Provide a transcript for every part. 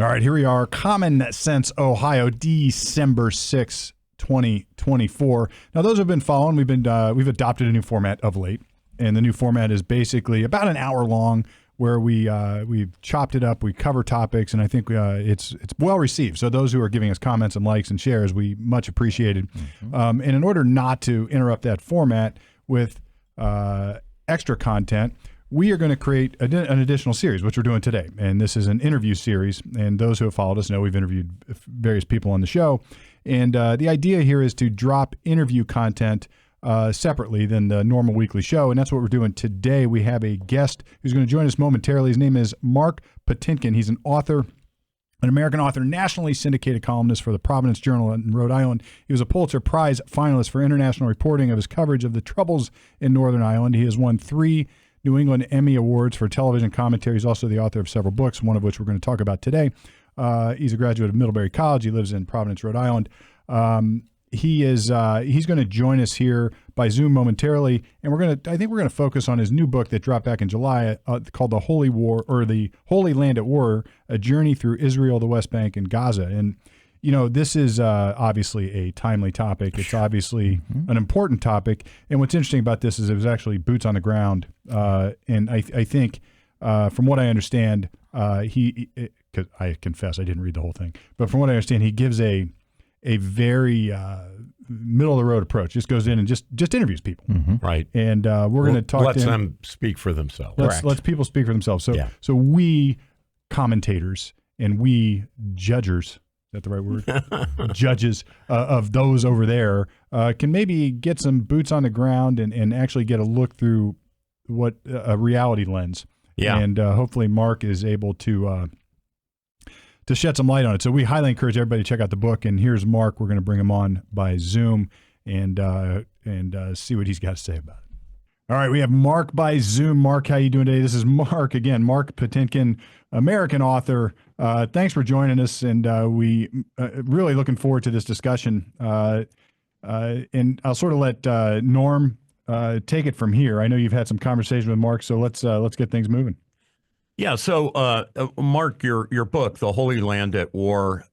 All right, here we are. Common Sense, Ohio, December 6, 2024. Now, those who have been following, we've adopted a new format of late, and the new format is basically about an hour long, where we've chopped it up, we cover topics, and I think it's well received. So those who are giving us comments and likes and shares, we much appreciated. And in order not to interrupt that format with extra content, we are going to create an additional series, which we're doing today. And this is an interview series. And those who have followed us know we've interviewed various people on the show. And the idea here is to drop interview content separately than the normal weekly show. And that's what we're doing today. We have a guest who's going to join us momentarily. His name is Mark Patinkin. He's an author, an American author, nationally syndicated columnist for the Providence Journal in Rhode Island. He was a Pulitzer Prize finalist for international reporting of his coverage of the troubles in Northern Ireland. He has won 3 New England Emmy Awards for television commentary. He's also the author of several books, one of which we're going to talk about today. He's a graduate of Middlebury College. He lives in Providence, Rhode Island. He's going to join us here by Zoom momentarily, and I think we're going to focus on his new book that dropped back in July called The Holy War, or The Holy Land at War: A Journey Through Israel, the West Bank, and Gaza. And this is obviously a timely topic. It's obviously an important topic. And what's interesting about this is it was actually boots on the ground. And I think, from what I understand, because I confess I didn't read the whole thing, but from what I understand, he gives a very middle of the road approach. Just goes in and just interviews people. Right. And we're going to talk. Let them speak for themselves. Let's people speak for themselves. So we commentators and we judgers. Is that the right word? Judges of those over there can maybe get some boots on the ground and actually get a look through what a reality lens. Yeah. And hopefully Mark is able to shed some light on it. So we highly encourage everybody to check out the book. And here's Mark. We're going to bring him on by Zoom and see what he's got to say about it. All right, we have Mark by Zoom. Mark, how you doing today? This is Mark again, Mark Patinkin, American author. Thanks for joining us, and we really looking forward to this discussion. And I'll sort of let Norm take it from here. I know you've had some conversation with Mark, so let's get things moving. Yeah. So, Mark, your book, The Holy Land at War,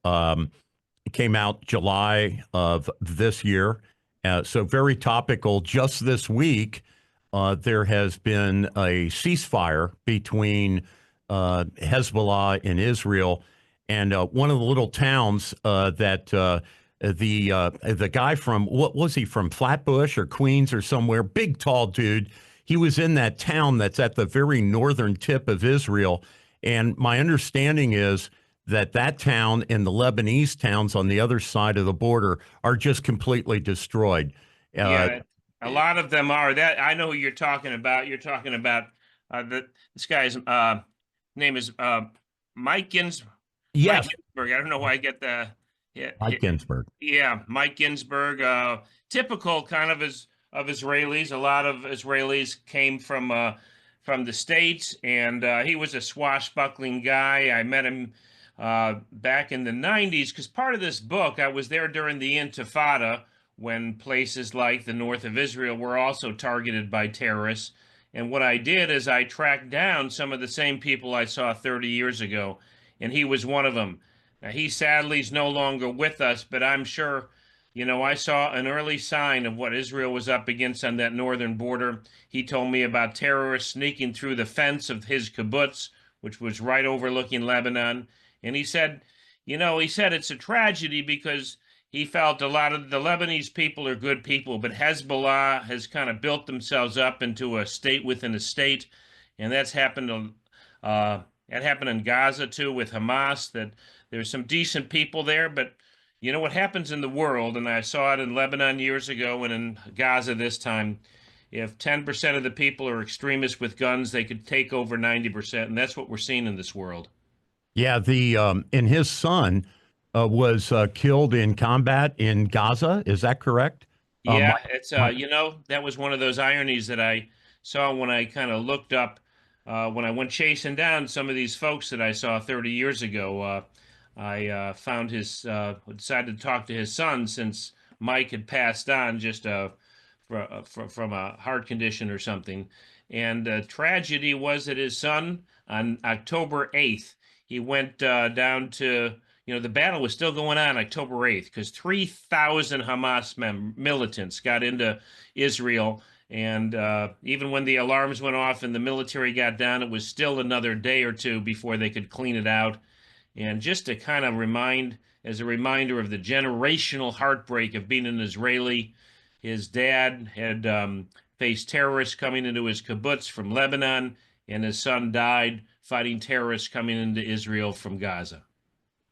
came out July of this year. So very topical. Just this week, there has been a ceasefire between Hezbollah and Israel, and one of the little towns that the guy from, what was he from, Flatbush or Queens or somewhere, big tall dude. He was in that town that's at the very northern tip of Israel, and my understanding is that town and the Lebanese towns on the other side of the border are just completely destroyed. Yeah. A lot of them are. That I know who you're talking about. You're talking about this guy's name is Mike Ginsberg. Yes. Mike Ginsberg. I don't know why I get the Mike Ginsberg. Yeah, Mike Ginsberg. Typical kind of Israelis. A lot of Israelis came from the States, and he was a swashbuckling guy. I met him back in the 90s because part of this book, I was there during the Intifada, when places like the north of Israel were also targeted by terrorists. And what I did is I tracked down some of the same people I saw 30 years ago, and he was one of them. Now, he sadly is no longer with us, but I'm sure, I saw an early sign of what Israel was up against on that northern border. He told me about terrorists sneaking through the fence of his kibbutz, which was right overlooking Lebanon. And he said it's a tragedy because he felt a lot of the Lebanese people are good people, but Hezbollah has kind of built themselves up into a state within a state, and that's happened. That happened in Gaza too with Hamas. That there's some decent people there, but what happens in the world, and I saw it in Lebanon years ago and in Gaza this time. If 10% of the people are extremists with guns, they could take over 90%, and that's what we're seeing in this world. Yeah, and his son was killed in combat in Gaza. Is that correct? Yeah, it's that was one of those ironies that I saw when I kind of looked up when I went chasing down some of these folks that I saw 30 years ago. I found decided to talk to his son since Mike had passed on just from a heart condition or something. And the tragedy was that his son on October 8th, he went down to, the battle was still going on October 8th because 3,000 Hamas militants got into Israel. And even when the alarms went off and the military got down, it was still another day or two before they could clean it out. And just to kind of as a reminder of the generational heartbreak of being an Israeli, his dad had faced terrorists coming into his kibbutz from Lebanon, and his son died fighting terrorists coming into Israel from Gaza.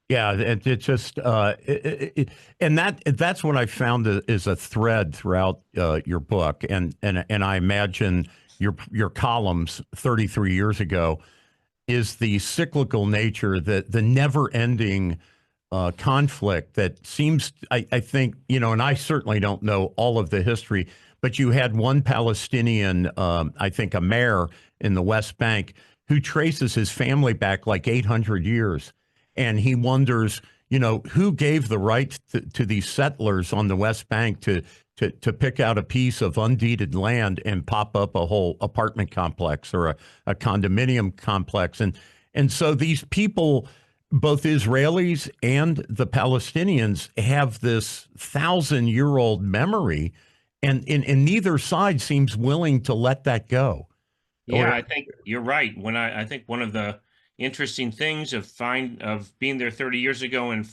Yeah, it just and that's what I found is a thread throughout your book, and I imagine your columns 33 years ago is the cyclical nature, the never-ending conflict that seems, I think, and I certainly don't know all of the history, but you had one Palestinian, I think a mayor in the West Bank, who traces his family back like 800 years. And he wonders, who gave the right to these settlers on the West Bank to pick out a piece of undeeded land and pop up a whole apartment complex or a condominium complex. And so these people, both Israelis and the Palestinians, have this 1,000-year-old memory, and neither side seems willing to let that go. Yeah, I think you're right. I think one of the interesting things of being there 30 years ago and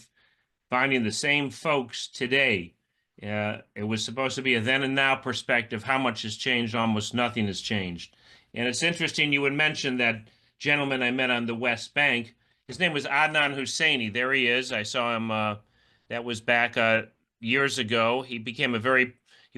finding the same folks today, it was supposed to be a then and now perspective. How much has changed? Almost nothing has changed. And it's interesting you would mention that gentleman I met on the West Bank. His name was Adnan Husseini. There he is. I saw him. That was back years ago. He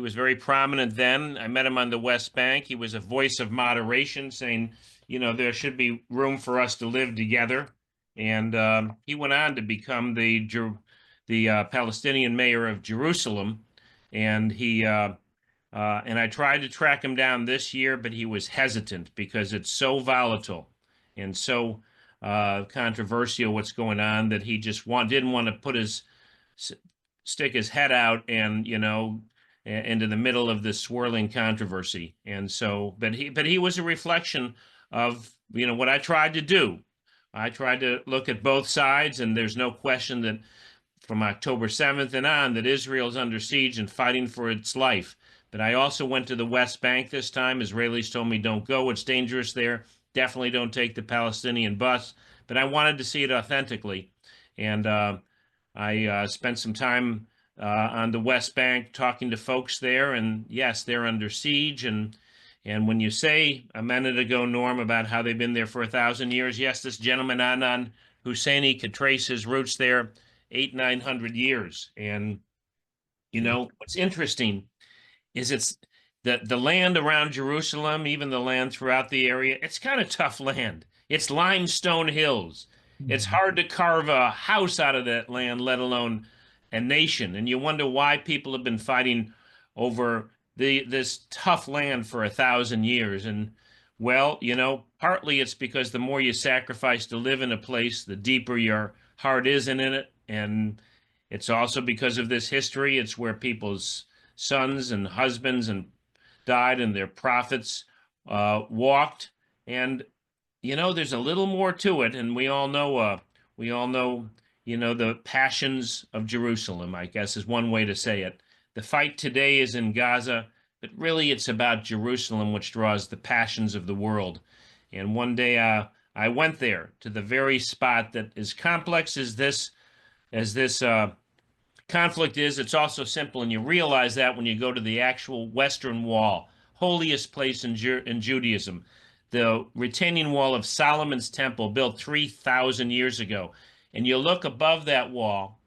was very prominent then. I met him on the West Bank. He was a voice of moderation, saying, there should be room for us to live together. And he went on to become the Palestinian mayor of Jerusalem. And and I tried to track him down this year, but he was hesitant because it's so volatile and so controversial what's going on that he just didn't want to stick his head out and, into the middle of this swirling controversy. And so, but he was a reflection of, what I tried to do. I tried to look at both sides, and there's no question that from October 7th and on that Israel's under siege and fighting for its life. But I also went to the West Bank this time. Israelis told me, don't go, it's dangerous there. Definitely don't take the Palestinian bus. But I wanted to see it authentically. And I spent some time on the West Bank talking to folks there. And yes, they're under siege. And when you say a minute ago, Norm, about how they've been there for 1,000 years, yes, this gentleman, Adnan Husseini, could trace his roots there 800-900 years. And, what's interesting is it's the land around Jerusalem, even the land throughout the area, it's kind of tough land. It's limestone hills. It's hard to carve a house out of that land, let alone a nation. And you wonder why people have been fighting over this tough land for 1,000 years. And well, partly it's because the more you sacrifice to live in a place, the deeper your heart is in it. And it's also because of this history. It's where people's sons and husbands and died and their prophets walked. And there's a little more to it, and we all know the passions of Jerusalem, I guess is one way to say it. The fight today is in Gaza, but really it's about Jerusalem, which draws the passions of the world. And one day I went there to the very spot that, as complex as this conflict is, it's also simple, and you realize that when you go to the actual Western Wall, holiest place in Judaism, the retaining wall of Solomon's temple, built 3,000 years ago. And you look above that wall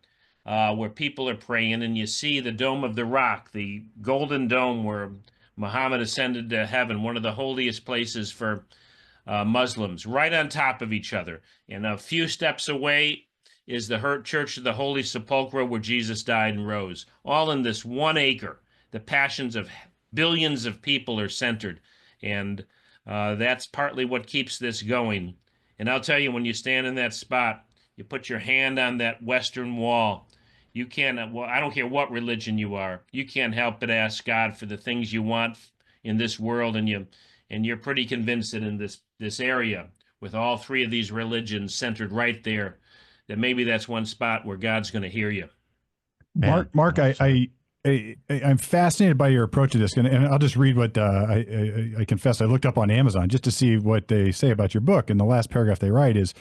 where people are praying, and you see the Dome of the Rock, the golden dome where Muhammad ascended to heaven, one of the holiest places for Muslims, right on top of each other. And a few steps away is the Church of the Holy Sepulchre, where Jesus died and rose, all in this 1 acre. The passions of billions of people are centered. And that's partly what keeps this going. And I'll tell you, when you stand in that spot, you put your hand on that Western Wall, you can't, well, I don't care what religion you are, you can't help but ask God for the things you want in this world, and you're pretty convinced that in this area with all three of these religions centered right there, that maybe that's one spot where God's going to hear you. Mark, I'm fascinated by your approach to this, and I'll just read what I confess I looked up on Amazon just to see what they say about your book. And the last paragraph they write is,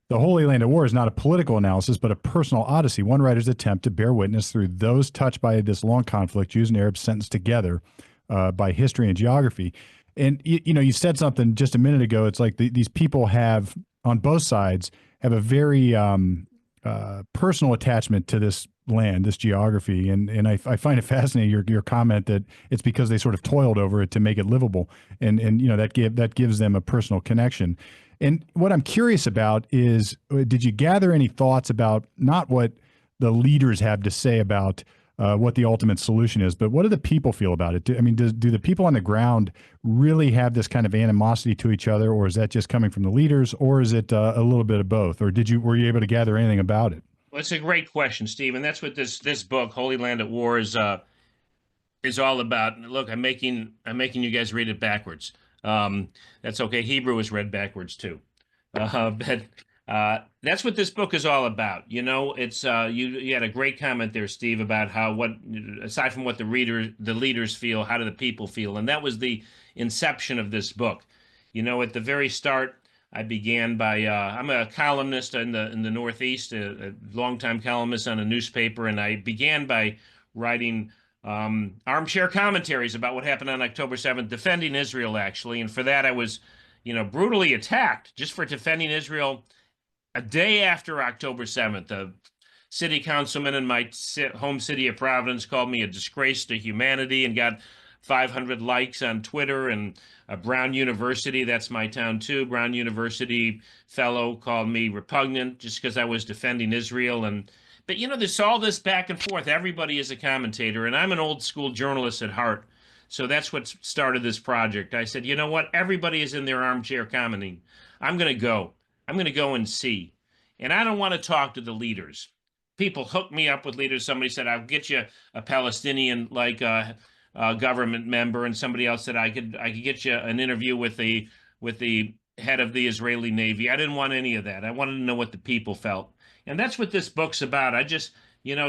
"The Holy Land at War is not a political analysis, but a personal odyssey. One writer's attempt to bear witness through those touched by this long conflict, Jews and Arabs sentenced together by history and geography." And you said something just a minute ago. It's like these people have, on both sides, have a very personal attachment to this land, this geography, and I find it fascinating your comment that it's because they sort of toiled over it to make it livable, and that gives them a personal connection. And what I'm curious about is, did you gather any thoughts about not what the leaders have to say about what the ultimate solution is, but what do the people feel about it? Do the people on the ground really have this kind of animosity to each other, or is that just coming from the leaders, or is it a little bit of both? Or were you able to gather anything about it? Well, it's a great question, Steve, and that's what this book, Holy Land at War, is all about. Look, I'm making you guys read it backwards. That's okay. Hebrew is read backwards too, but that's what this book is all about. It's you had a great comment there, Steve, about how aside from what the leaders feel, how do the people feel, and that was the inception of this book. At the very start, I began by I'm a columnist in the Northeast, a longtime columnist on a newspaper, and I began by writing armchair commentaries about what happened on October 7th, defending Israel, actually. And for that, I was, brutally attacked just for defending Israel a day after October 7th. A city councilman in my home city of Providence called me a disgrace to humanity and got 500 likes on Twitter. And Brown University, that's my town too, Brown University fellow called me repugnant just because I was defending Israel. But there's all this back and forth. Everybody is a commentator, and I'm an old school journalist at heart. So that's what started this project. I said, you know what? Everybody is in their armchair commenting. I'm going to go. I'm going to go and see. And I don't want to talk to the leaders. People hook me up with leaders. Somebody said, I'll get you a Palestinian government member, and somebody else said I could get you an interview with the head of the Israeli Navy. I didn't want any of that. I wanted to know what the people felt. And that's what this book's about. I just,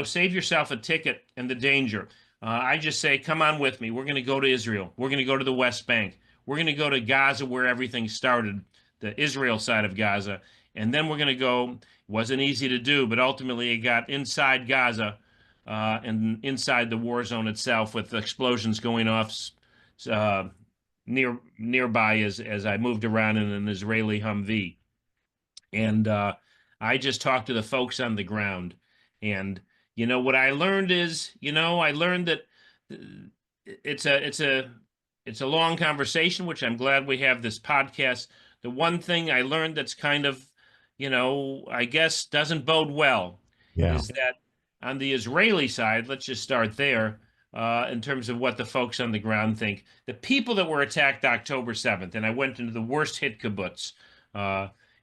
save yourself a ticket and the danger. I just say, come on with me. We're going to go to Israel. We're going to go to the West Bank. We're going to go to Gaza, where everything started, the Israel side of Gaza. And then we're going to go, it wasn't easy to do, but ultimately it got inside Gaza and inside the war zone itself, with explosions going off nearby as I moved around in an Israeli Humvee. And I just talked to the folks on the ground. And, what I learned is, I learned that it's a long conversation, which I'm glad we have this podcast. The one thing I learned that's kind of, I guess doesn't bode well is that on the Israeli side, let's just start there, in terms of what the folks on the ground think. The people that were attacked October 7th, and I went into the worst hit kibbutz,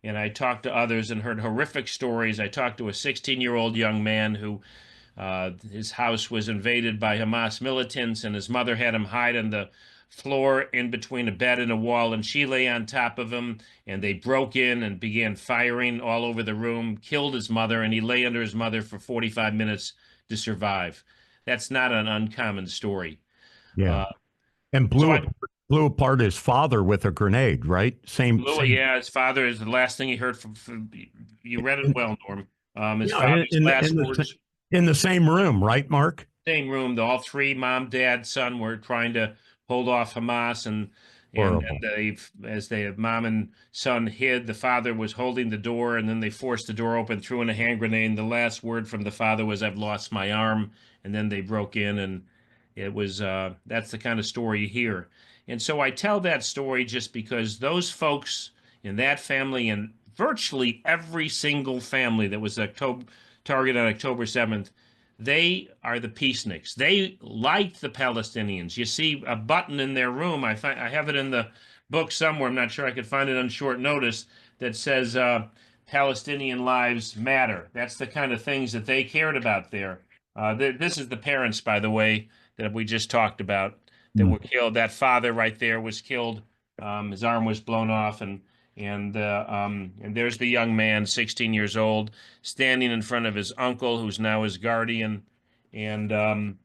and I talked to others and heard horrific stories. I talked to a 16-year-old young man who his house was invaded by Hamas militants, and his mother had him hide on the floor in between a bed and a wall, and she lay on top of him, and they broke in and began firing all over the room, killed his mother, and he lay under his mother for 45 minutes to survive. That's not an uncommon story. Yeah. And blew apart his father with a grenade, right? Same. Yeah, his father is the last thing he heard from you read it well, Norm. His father's last words. In the same room, right, Mark? Same room. All three, mom, dad, son, were trying to hold off Hamas, and as mom and son hid, the father was holding the door, and then they forced the door open, threw in a hand grenade, and the last word from the father was, "I've lost my arm," and then they broke in, and it was that's the kind of story you hear. And so I tell that story just because those folks in that family, and virtually every single family that was targeted on October 7th, they are the peaceniks. They like the Palestinians. You see a button in their room. I have it in the book somewhere. I'm not sure I could find it on short notice, that says Palestinian lives matter. That's the kind of things that they cared about there. This is the parents, by the way, that we just talked about, that were killed. That father right there was killed. His arm was blown off, and And there's the young man, 16 years old, standing in front of his uncle, who's now his guardian. And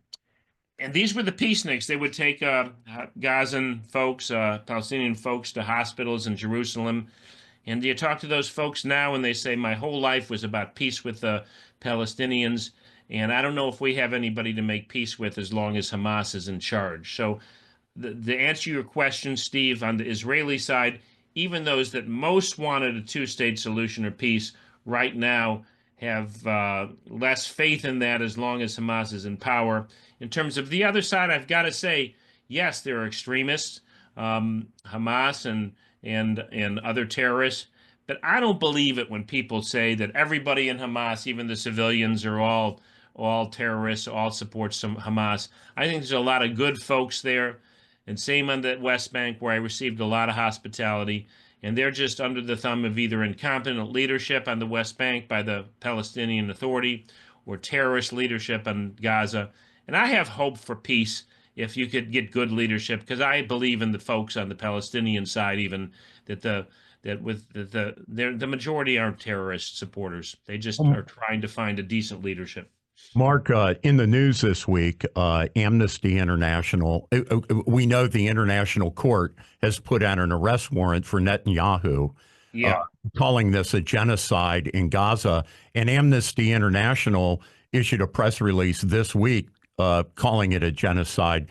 these were the peaceniks. They would take Gazan folks, Palestinian folks, to hospitals in Jerusalem. And you talk to those folks now, and they say, my whole life was about peace with the Palestinians. And I don't know if we have anybody to make peace with as long as Hamas is in charge. So the answer to your question, Steve, on the Israeli side, even those that most wanted a two-state solution or peace right now have less faith in that as long as Hamas is in power. In terms of the other side, I've got to say, yes, there are extremists, Hamas and other terrorists, but I don't believe it when people say that everybody in Hamas, even the civilians, are all terrorists, all support some Hamas. I think there's a lot of good folks there, and same on the West Bank, where I received a lot of hospitality. And they're just under the thumb of either incompetent leadership on the West Bank by the Palestinian Authority or terrorist leadership on Gaza. And I have hope for peace if you could get good leadership, because I believe in the folks on the Palestinian side, even that the majority aren't terrorist supporters. They just are trying to find a decent leadership. Mark, in the news this week, Amnesty International, we know the International Court has put out an arrest warrant for Netanyahu, calling this a genocide in Gaza. And Amnesty International issued a press release this week calling it a genocide.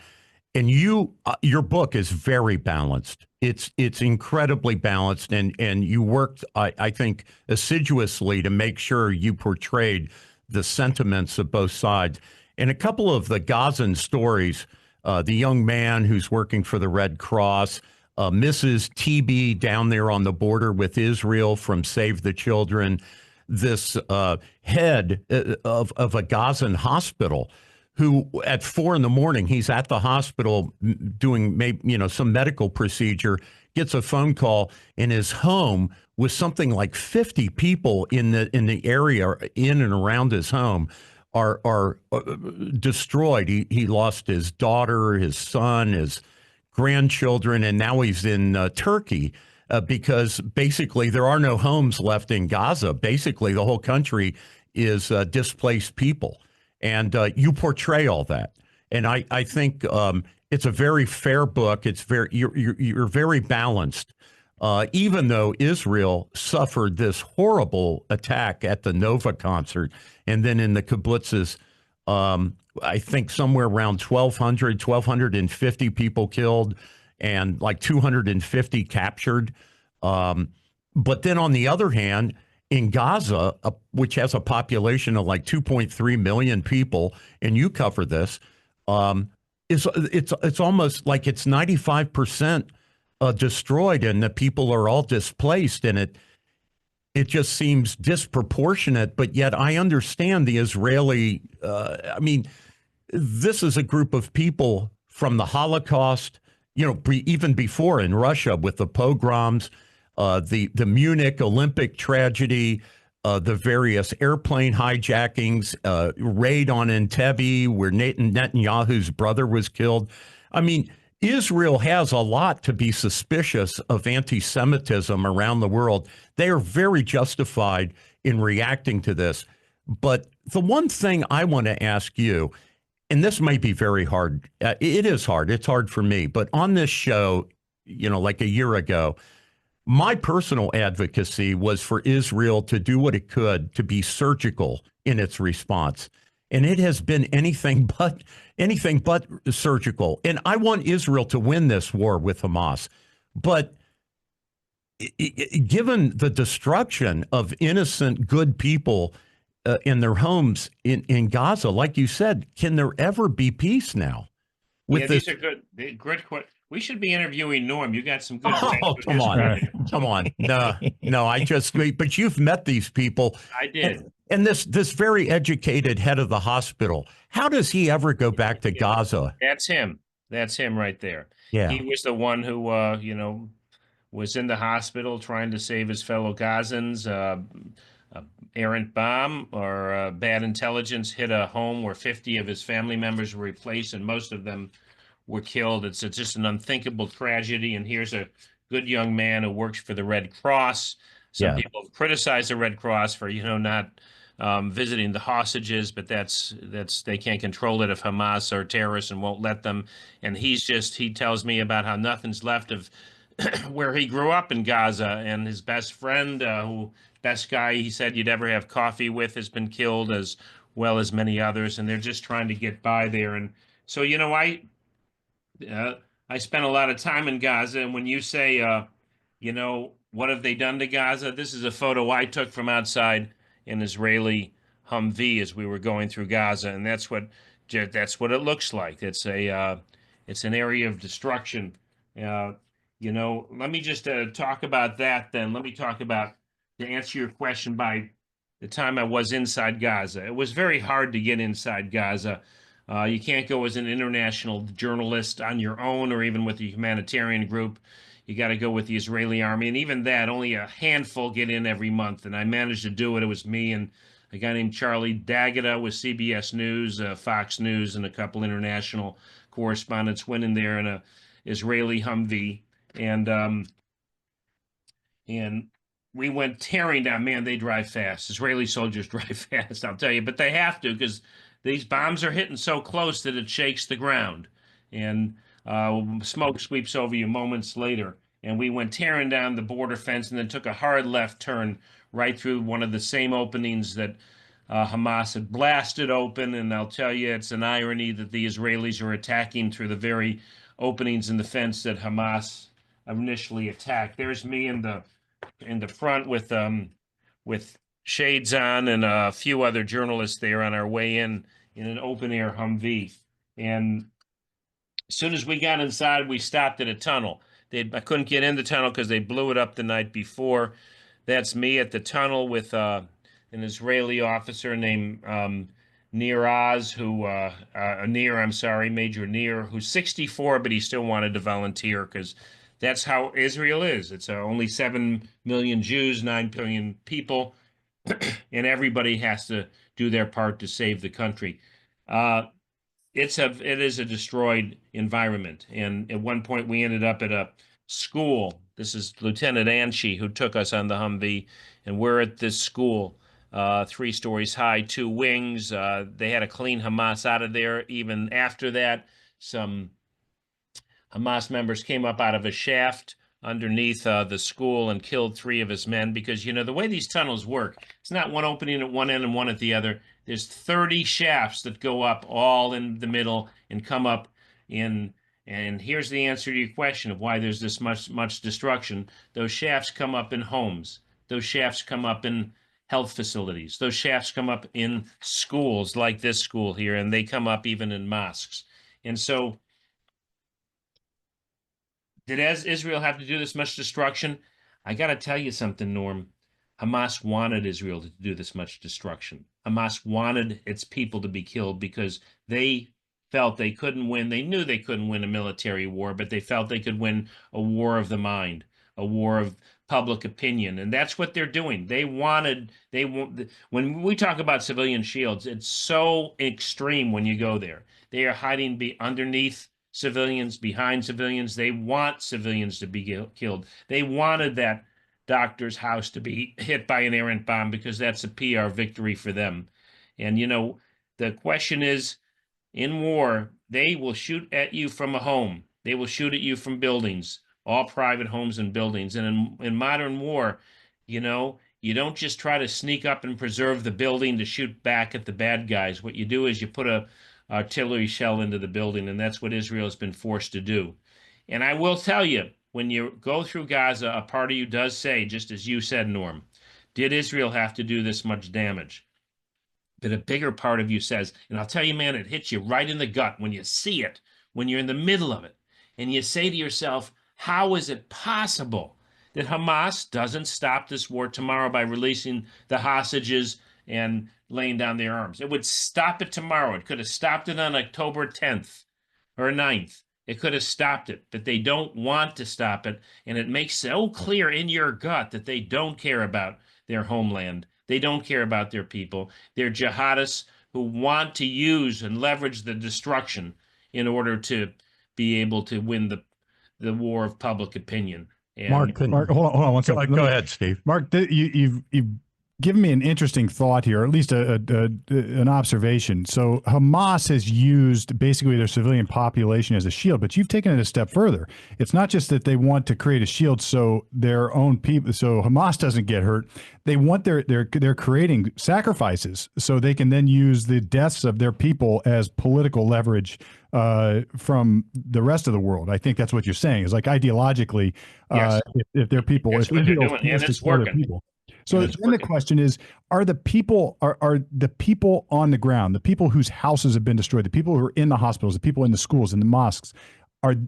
And your book is very balanced. It's incredibly balanced, and you worked, I think, assiduously to make sure you portrayed the sentiments of both sides. And a couple of the Gazan stories, the young man who's working for the Red Cross, Mrs. TB down there on the border with Israel from Save the Children, this head of a Gazan hospital who at 4 a.m, he's at the hospital doing some medical procedure, gets a phone call in his home with something like 50 people in the area in and around his home are destroyed. He lost his daughter, his son, his grandchildren, and now he's in Turkey because basically there are no homes left in Gaza. Basically, the whole country is displaced people. And you portray all that. And I think it's a very fair book. You're very balanced. Even though Israel suffered this horrible attack at the Nova concert, and then in the kibbutzes, I think somewhere around 1,250 people killed and like 250 captured. But then on the other hand, in Gaza, which has a population of like 2.3 million people, and you cover this, it's almost like it's 95% destroyed, and the people are all displaced, and it just seems disproportionate. But yet, I understand the Israeli. This is a group of people from the Holocaust. Even before in Russia with the pogroms. The Munich Olympic tragedy, the various airplane hijackings, raid on Entebbe where Netanyahu's brother was killed. I mean, Israel has a lot to be suspicious of anti-Semitism around the world. They are very justified in reacting to this. But the one thing I want to ask you, and this may be very hard. It is hard. It's hard for me. But on this show, like a year ago, my personal advocacy was for Israel to do what it could to be surgical in its response. And it has been anything but surgical. And I want Israel to win this war with Hamas. But given the destruction of innocent, good people in their homes in Gaza, like you said, can there ever be peace now? These are good questions. We should be interviewing Norm. You got some good. Oh, come on. No, but you've met these people. I did. And this very educated head of the hospital, how does he ever go back to Gaza? That's him. That's him right there. Yeah. He was the one who, was in the hospital trying to save his fellow Gazans. Errant bomb or bad intelligence hit a home where 50 of his family members were replaced, and most of them were killed. It's just an unthinkable tragedy. And here's a good young man who works for the Red Cross. Some Yeah. people have criticized the Red Cross for, not visiting the hostages, but that's they can't control it if Hamas are terrorists and won't let them. And he tells me about how nothing's left of where he grew up in Gaza, and his best friend, best guy he said you'd ever have coffee with, has been killed, as well as many others, and they're just trying to get by there. And so, uh, I spent a lot of time in Gaza, and when you say, what have they done to Gaza? This is a photo I took from outside an Israeli Humvee as we were going through Gaza, and that's what it looks like. It's an area of destruction. Let me just talk about that. Then let me talk about, to answer your question, by the time I was inside Gaza, it was very hard to get inside Gaza. You can't go as an international journalist on your own, or even with a humanitarian group. You got to go with the Israeli army. And even that, only a handful get in every month. And I managed to do it. It was me and a guy named Charlie D'Agata with CBS News, Fox News, and a couple international correspondents went in there in a Israeli Humvee. And we went tearing down. Man, they drive fast. Israeli soldiers drive fast, I'll tell you. But they have to, because these bombs are hitting so close that it shakes the ground. And smoke sweeps over you moments later. And we went tearing down the border fence and then took a hard left turn right through one of the same openings that Hamas had blasted open. And I'll tell you, it's an irony that the Israelis are attacking through the very openings in the fence that Hamas initially attacked. There's me in the front with shades on, and a few other journalists there on our way in an open air Humvee. And as soon as we got inside, we stopped at a tunnel. I couldn't get in the tunnel because they blew it up the night before. That's me at the tunnel with an Israeli officer named Nir Oz, Major Nir, who's 64, but he still wanted to volunteer because that's how Israel is. It's only 7 million Jews, 9 billion people, and everybody has to do their part to save the country. It is a destroyed environment. And at one point we ended up at a school. This is Lieutenant Anshi who took us on the Humvee, and we're at this school, 3 stories high, 2 wings. They had to clean Hamas out of there. Even after that, some Hamas members came up out of a shaft underneath the school and killed 3 of his men, because, the way these tunnels work, it's not one opening at one end and one at the other. There's 30 shafts that go up all in the middle and come up in. And here's the answer to your question of why there's this much destruction. Those shafts come up in homes. Those shafts come up in health facilities. Those shafts come up in schools like this school here, and they come up even in mosques. And so, did Israel have to do this much destruction? I got to tell you something, Norm. Hamas wanted Israel to do this much destruction. Hamas wanted its people to be killed because they felt they couldn't win. They knew they couldn't win a military war, but they felt they could win a war of the mind, a war of public opinion. And that's what they're doing. When we talk about civilian shields, it's so extreme when you go there. They are hiding underneath civilians, behind civilians. They want civilians to be killed. They wanted that doctor's house to be hit by an errant bomb because that's a PR victory for them. And, the question is, in war, they will shoot at you from a home. They will shoot at you from buildings, all private homes and buildings. And in modern war, you don't just try to sneak up and preserve the building to shoot back at the bad guys. What you do is you put a artillery shell into the building, and that's what Israel has been forced to do. And I will tell you, when you go through Gaza, a part of you does say, just as you said, Norm, did Israel have to do this much damage? But a bigger part of you says, and I'll tell you, man, it hits you right in the gut when you see it, when you're in the middle of it, and you say to yourself, how is it possible that Hamas doesn't stop this war tomorrow by releasing the hostages and laying down their arms? It would stop it tomorrow. It could have stopped it on October 10th or 9th. It could have stopped it, but they don't want to stop it. And it makes so clear in your gut that they don't care about their homeland. They don't care about their people. They're jihadists who want to use and leverage the destruction in order to be able to win the war of public opinion. Mark, hold on one second. Go ahead, Steve. Mark, you've given me an interesting thought here, or at least an observation. So Hamas has used basically their civilian population as a shield, but you've taken it a step further. It's not just that they want to create a shield so their own people, so Hamas doesn't get hurt. They want they're creating sacrifices so they can then use the deaths of their people as political leverage from the rest of the world. I think that's what you're saying. Is like ideologically, Yes. if their people, That's if what they're Israel doing, and forces it's other working. people. So then the question is, are the people on the ground, the people whose houses have been destroyed, the people who are in the hospitals, the people in the schools, in the mosques,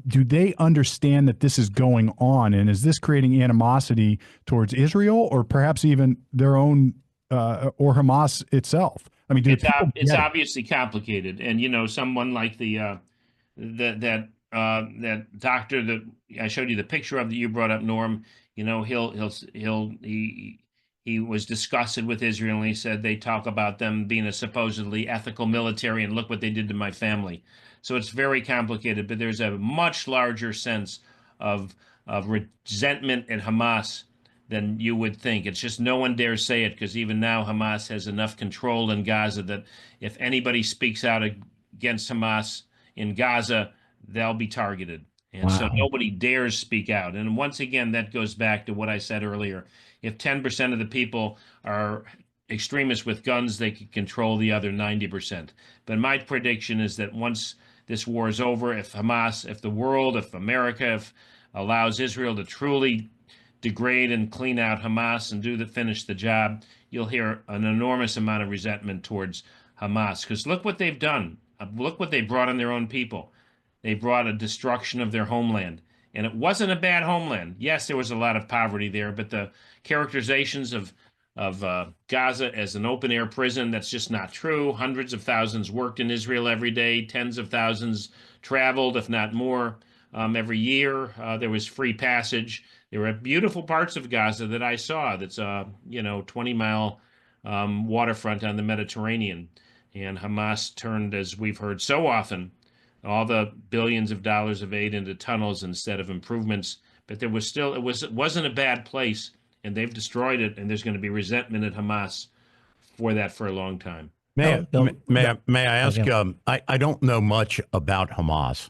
do they understand that this is going on? And is this creating animosity towards Israel or perhaps even their own or Hamas itself? I mean, it's obviously complicated. And, someone like that doctor that I showed you the picture of that you brought up, Norm, he was disgusted with Israel, and he said they talk about them being a supposedly ethical military, and look what they did to my family. So it's very complicated, but there's a much larger sense of resentment at Hamas than you would think. It's just no one dares say it because even now Hamas has enough control in Gaza that if anybody speaks out against Hamas in Gaza, they'll be targeted. And so nobody dares speak out. And once again, that goes back to what I said earlier. If 10% of the people are extremists with guns, they can control the other 90%. But my prediction is that once this war is over, if Hamas, if the world, if America, allows Israel to truly degrade and clean out Hamas and finish the job, you'll hear an enormous amount of resentment towards Hamas. Because look what they've done. Look what they brought on their own people. They brought a destruction of their homeland. And it wasn't a bad homeland. Yes, there was a lot of poverty there, but the characterizations of Gaza as an open-air prison, that's just not true. Hundreds of thousands worked in Israel every day. Tens of thousands traveled, if not more, every year. There was free passage. There were beautiful parts of Gaza that I saw that's, 20-mile waterfront on the Mediterranean. And Hamas turned, as we've heard so often, all the billions of dollars of aid into tunnels instead of improvements. But there was still, it wasn't a bad place, and they've destroyed it, and there's going to be resentment at Hamas for that for a long time. May I ask? I don't know much about Hamas,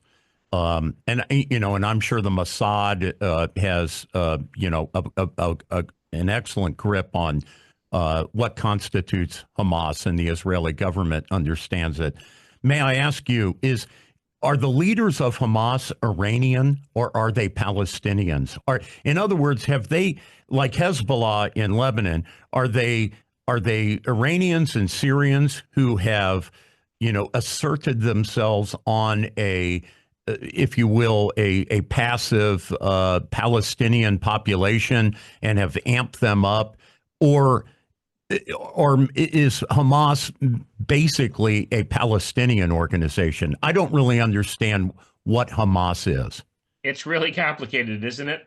and I'm sure the Mossad has an excellent grip on what constitutes Hamas, and the Israeli government understands it. May I ask you, are the leaders of Hamas Iranian or are they Palestinians? In other words, have they, like Hezbollah in Lebanon, are they Iranians and Syrians who have, asserted themselves on if you will, a passive Palestinian population and have amped them up, or is Hamas basically a Palestinian organization? I don't really understand what Hamas is. It's really complicated, isn't it?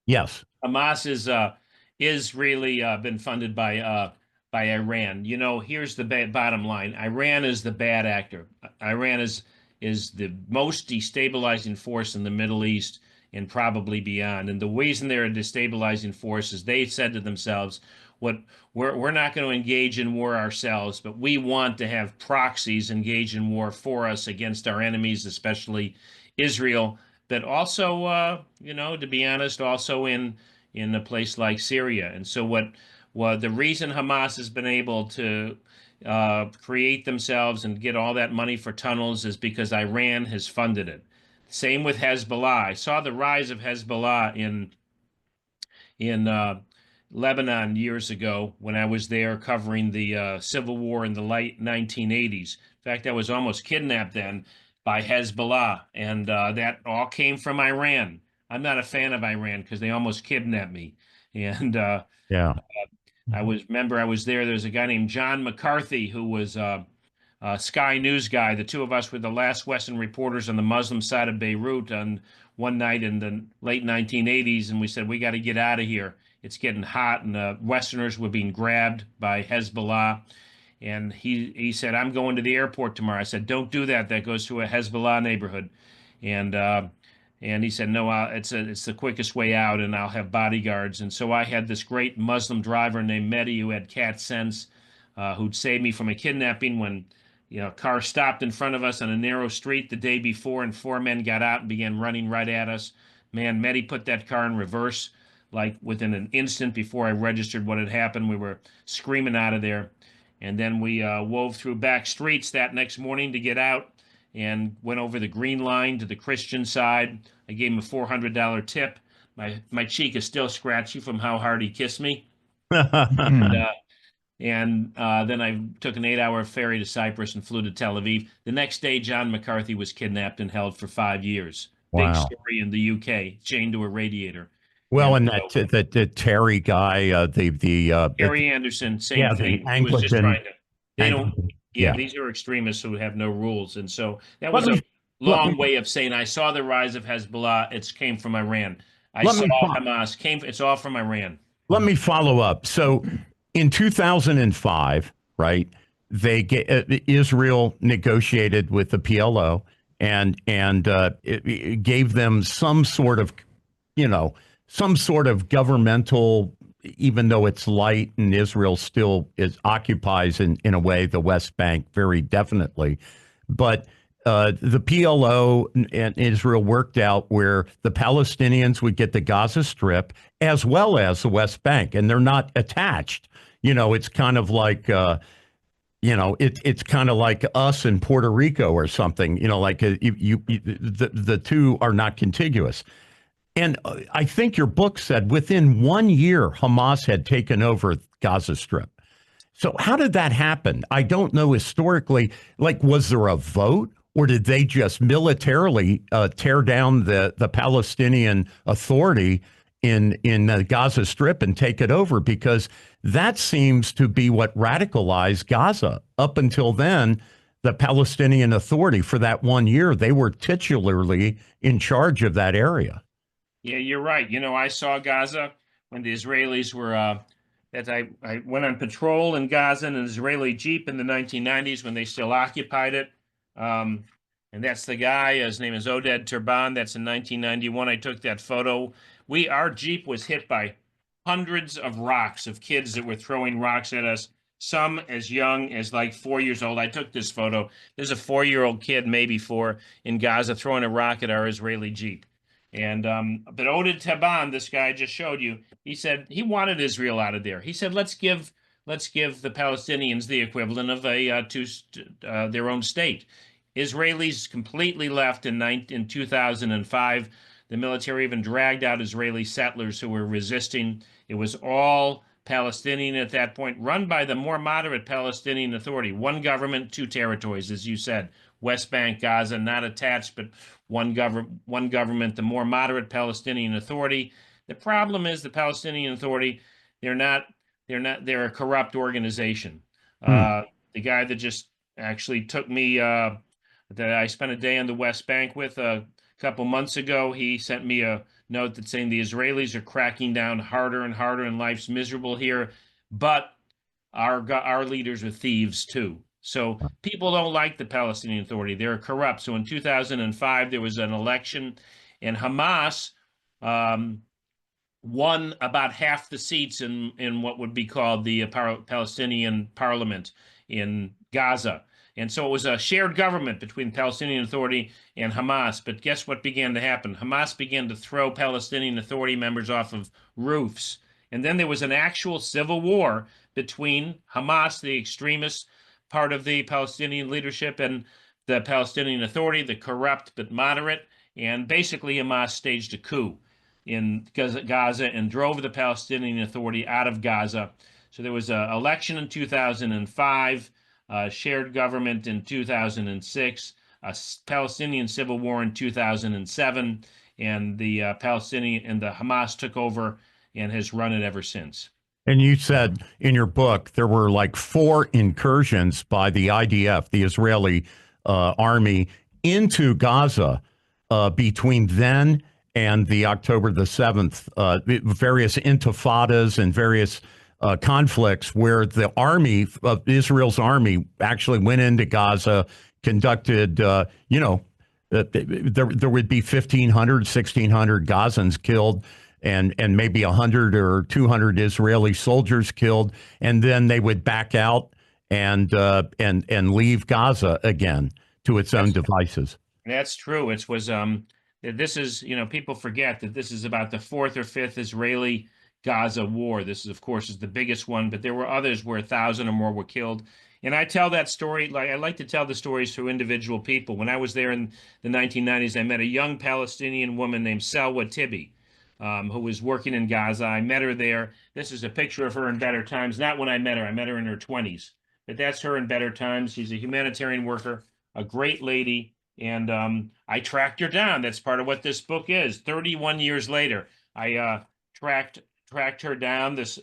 Yes. Hamas is really been funded by Iran. Here's the bottom line. Iran is the bad actor. Iran is the most destabilizing force in the Middle East and probably beyond. And the reason they're a destabilizing force is they said to themselves, we're not going to engage in war ourselves, but we want to have proxies engage in war for us against our enemies, especially Israel, but also, to be honest, also in a place like Syria. And so the reason Hamas has been able to create themselves and get all that money for tunnels is because Iran has funded it. Same with Hezbollah. I saw the rise of Hezbollah in Lebanon years ago when I was there covering the civil war in the late 1980s. In fact, I was almost kidnapped then by Hezbollah, and that all came from Iran. I'm not a fan of Iran because they almost kidnapped me. And I was there. There's a guy named John McCarthy who was Sky News guy. The two of us were the last Western reporters on the Muslim side of Beirut on one night in the late 1980s, and we said, we got to get out of here. It's getting hot, and Westerners were being grabbed by Hezbollah. And he said, I'm going to the airport tomorrow. I said, don't do that. That goes to a Hezbollah neighborhood. And And he said, no, it's the quickest way out, and I'll have bodyguards. And so I had this great Muslim driver named Mehdi who had cat sense, who'd saved me from a kidnapping when, a car stopped in front of us on a narrow street the day before, and 4 men got out and began running right at us. Man, Mehdi put that car in reverse, like within an instant before I registered what had happened. We were screaming out of there. And then we wove through back streets that next morning to get out, and went over the green line to the Christian side. I gave him a $400 tip. My cheek is still scratchy from how hard he kissed me. And then I took an 8-hour ferry to Cyprus and flew to Tel Aviv. The next day, John McCarthy was kidnapped and held for 5 years. Wow. Big story in the UK, chained to a radiator. Well, and that Terry guy, Terry Anderson, same thing. He was just trying to. They don't. Yeah, these are extremists who have no rules, and so that was a long way of saying I saw the rise of Hezbollah. It came from Iran. I saw Hamas. It's all from Iran. Let me follow up. So, in 2005, right? Israel negotiated with the PLO and it gave them some sort of governmental, even though it's light and Israel still occupies in a way the West Bank very definitely. But the PLO and Israel worked out where the Palestinians would get the Gaza Strip as well as the West Bank, and they're not attached. It's kind of like, it's kind of like us in Puerto Rico or something, the two are not contiguous. And I think your book said within 1 year, Hamas had taken over Gaza Strip. So how did that happen? I don't know historically, was there a vote, or did they just militarily tear down the Palestinian Authority in the Gaza Strip and take it over? Because that seems to be what radicalized Gaza. Up until then, the Palestinian Authority, for that 1 year, they were titularly in charge of that area. Yeah, you're right. I saw Gaza when the Israelis were, I went on patrol in Gaza in an Israeli Jeep in the 1990s when they still occupied it. And that's the guy, his name is Oded Turban. That's in 1991. I took that photo. Our Jeep was hit by hundreds of rocks of kids that were throwing rocks at us, some as young as 4 years old. I took this photo. There's a 4-year-old kid, maybe 4, in Gaza throwing a rock at our Israeli Jeep. And but Oded Taban, this guy I just showed you, he said he wanted Israel out of there. He said, let's give the Palestinians the equivalent of their own state. Israelis completely left in 2005. The military even dragged out Israeli settlers who were resisting. It was all Palestinian at that point, run by the more moderate Palestinian Authority. One government, 2 territories, as you said. West Bank, Gaza, not attached, but one government, the more moderate Palestinian Authority. The problem is the Palestinian Authority, they're a corrupt organization. The guy that just actually took me, that I spent a day on the West Bank with a couple months ago, he sent me a note that saying the Israelis are cracking down harder and harder and life's miserable here, but our leaders are thieves too. So people don't like the Palestinian Authority. They're corrupt. So in 2005, there was an election, and Hamas won about half the seats in what would be called the Palestinian parliament in Gaza. And so it was a shared government between Palestinian Authority and Hamas. But guess what began to happen? Hamas began to throw Palestinian Authority members off of roofs. And then there was an actual civil war between Hamas, the extremist part of the Palestinian leadership, and the Palestinian Authority, the corrupt but moderate. And basically Hamas staged a coup in Gaza and drove the Palestinian Authority out of Gaza. So there was an election in 2005, shared government in 2006, a Palestinian civil war in 2007, and the Hamas took over and has run it ever since. And you said in your book there were 4 incursions by the IDF, the Israeli army, into Gaza between then and the October the 7th, various intifadas and various conflicts where the army of Israel's army actually went into Gaza, conducted, there would be 1,500, 1,600 Gazans killed, and maybe 100 or 200 Israeli soldiers killed, and then they would back out and leave Gaza again to its own devices. That's true. It was this is, people forget that this is about the fourth or fifth Israeli Gaza war. This is, of course, is the biggest one, but there were others where 1,000 or more were killed. And I tell that story, like I like to tell the stories to individual people. When I was there in the 1990s, I met a young Palestinian woman named Selwa Tibi, who was working in Gaza. I met her there. This is a picture of her in better times. Not when I met her. I met her in her 20s. But that's her in better times. She's a humanitarian worker, a great lady. And I tracked her down. That's part of what this book is. 31 years later, I tracked her down, this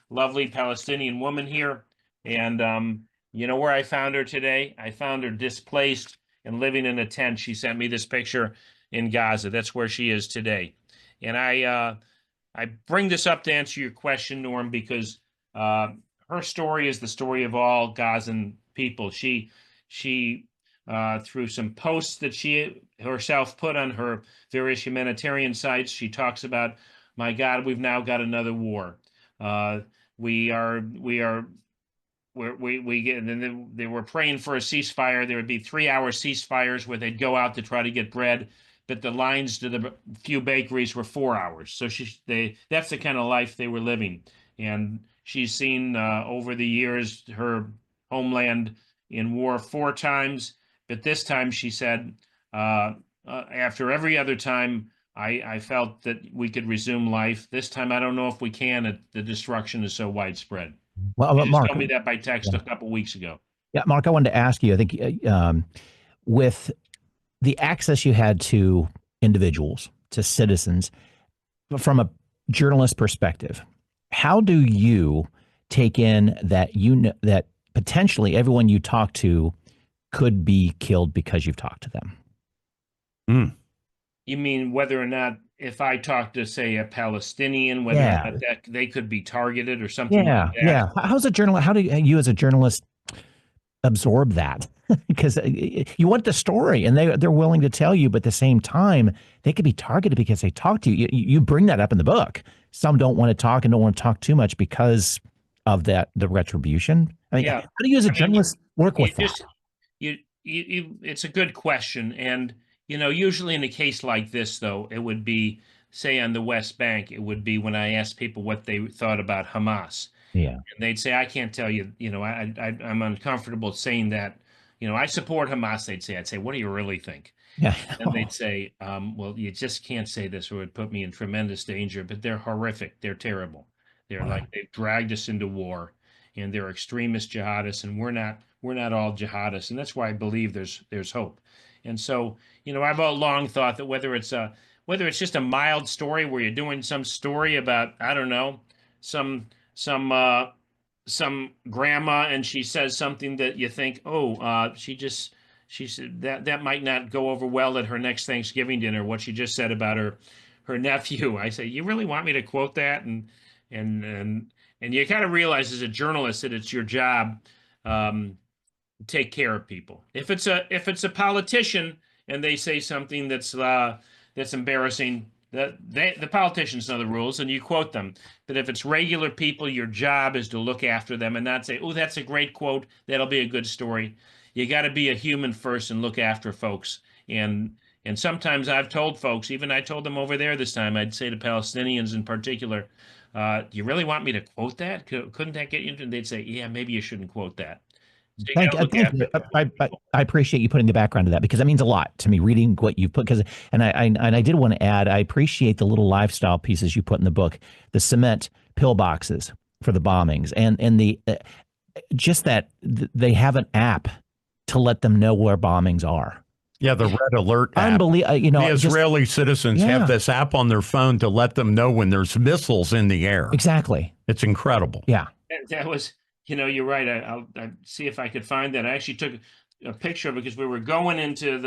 lovely Palestinian woman here. And you know where I found her today? I found her displaced and living in a tent. She sent me this picture in Gaza. That's where she is today. And I bring this up to answer your question, Norm, because her story is the story of all Gazan people. She through some posts that she herself put on her various humanitarian sites, she talks about, my God, we've now got another war. We get, and then they were praying for a ceasefire. There would be 3-hour ceasefires where they'd go out to try to get bread, but the lines to the few bakeries were 4 hours. So that's the kind of life they were living. And she's seen over the years her homeland in war 4 times. But this time, she said, after every other time, I felt that we could resume life. This time, I don't know if we can. The destruction is so widespread. Well, She just Mark, told me that by text a couple weeks ago. Yeah, Mark, I wanted to ask you, I think with the access you had to individuals, to citizens, from a journalist perspective, how do you take in that that potentially everyone you talk to could be killed because you've talked to them? You mean whether or not, if I talk to, say, a Palestinian, whether or not that they could be targeted or something like that? Yeah. How's a journalist? How do you as a journalist absorb that? Because you want the story, and they're willing to tell you, but at the same time, they could be targeted because they talk to you. You bring that up in the book. Some don't want to talk and don't want to talk too much because of the retribution. I mean, how do you as a journalist work with that? It's a good question. And, usually in a case like this, though, it would be, say, on the West Bank, it would be when I asked people what they thought about Hamas. Yeah. And they'd say, I can't tell you, I'm uncomfortable saying that. I support Hamas, they'd say. I'd say, what do you really think? Yeah. And they'd say, well, you just can't say this or it would put me in tremendous danger. But they're horrific. They're terrible. They're like, they've dragged us into war, and they're extremist jihadists, and we're not all jihadists. And that's why I believe there's hope. And so, I've all long thought that whether it's just a mild story where you're doing some story about, I don't know, some grandma, and she says something that you think, she said that might not go over well at her next Thanksgiving dinner, what she just said about her nephew. I say, you really want me to quote that? And you kind of realize as a journalist that it's your job to take care of people. If it's a politician and they say something that's embarrassing, the politicians know the rules and you quote them. But if it's regular people, your job is to look after them and not say, oh, that's a great quote, that'll be a good story. You got to be a human first and look after folks. And sometimes I've told folks, even I told them over there this time, I'd say to Palestinians in particular, do you really want me to quote that? Couldn't that get you into? They'd say, yeah, maybe you shouldn't quote that. So thank you. I appreciate you putting the background to that, because that means a lot to me, reading what you put. And I did want to add, I appreciate the little lifestyle pieces you put in the book, the cement pill boxes for the bombings, and the just that they have an app to let them know where bombings are. Yeah, the red alert app. Unbelievable. The Israeli citizens have this app on their phone to let them know when there's missiles in the air. Exactly. It's incredible. Yeah. That was, you're right. I'll see if I could find that. I actually took a picture of it because we were going into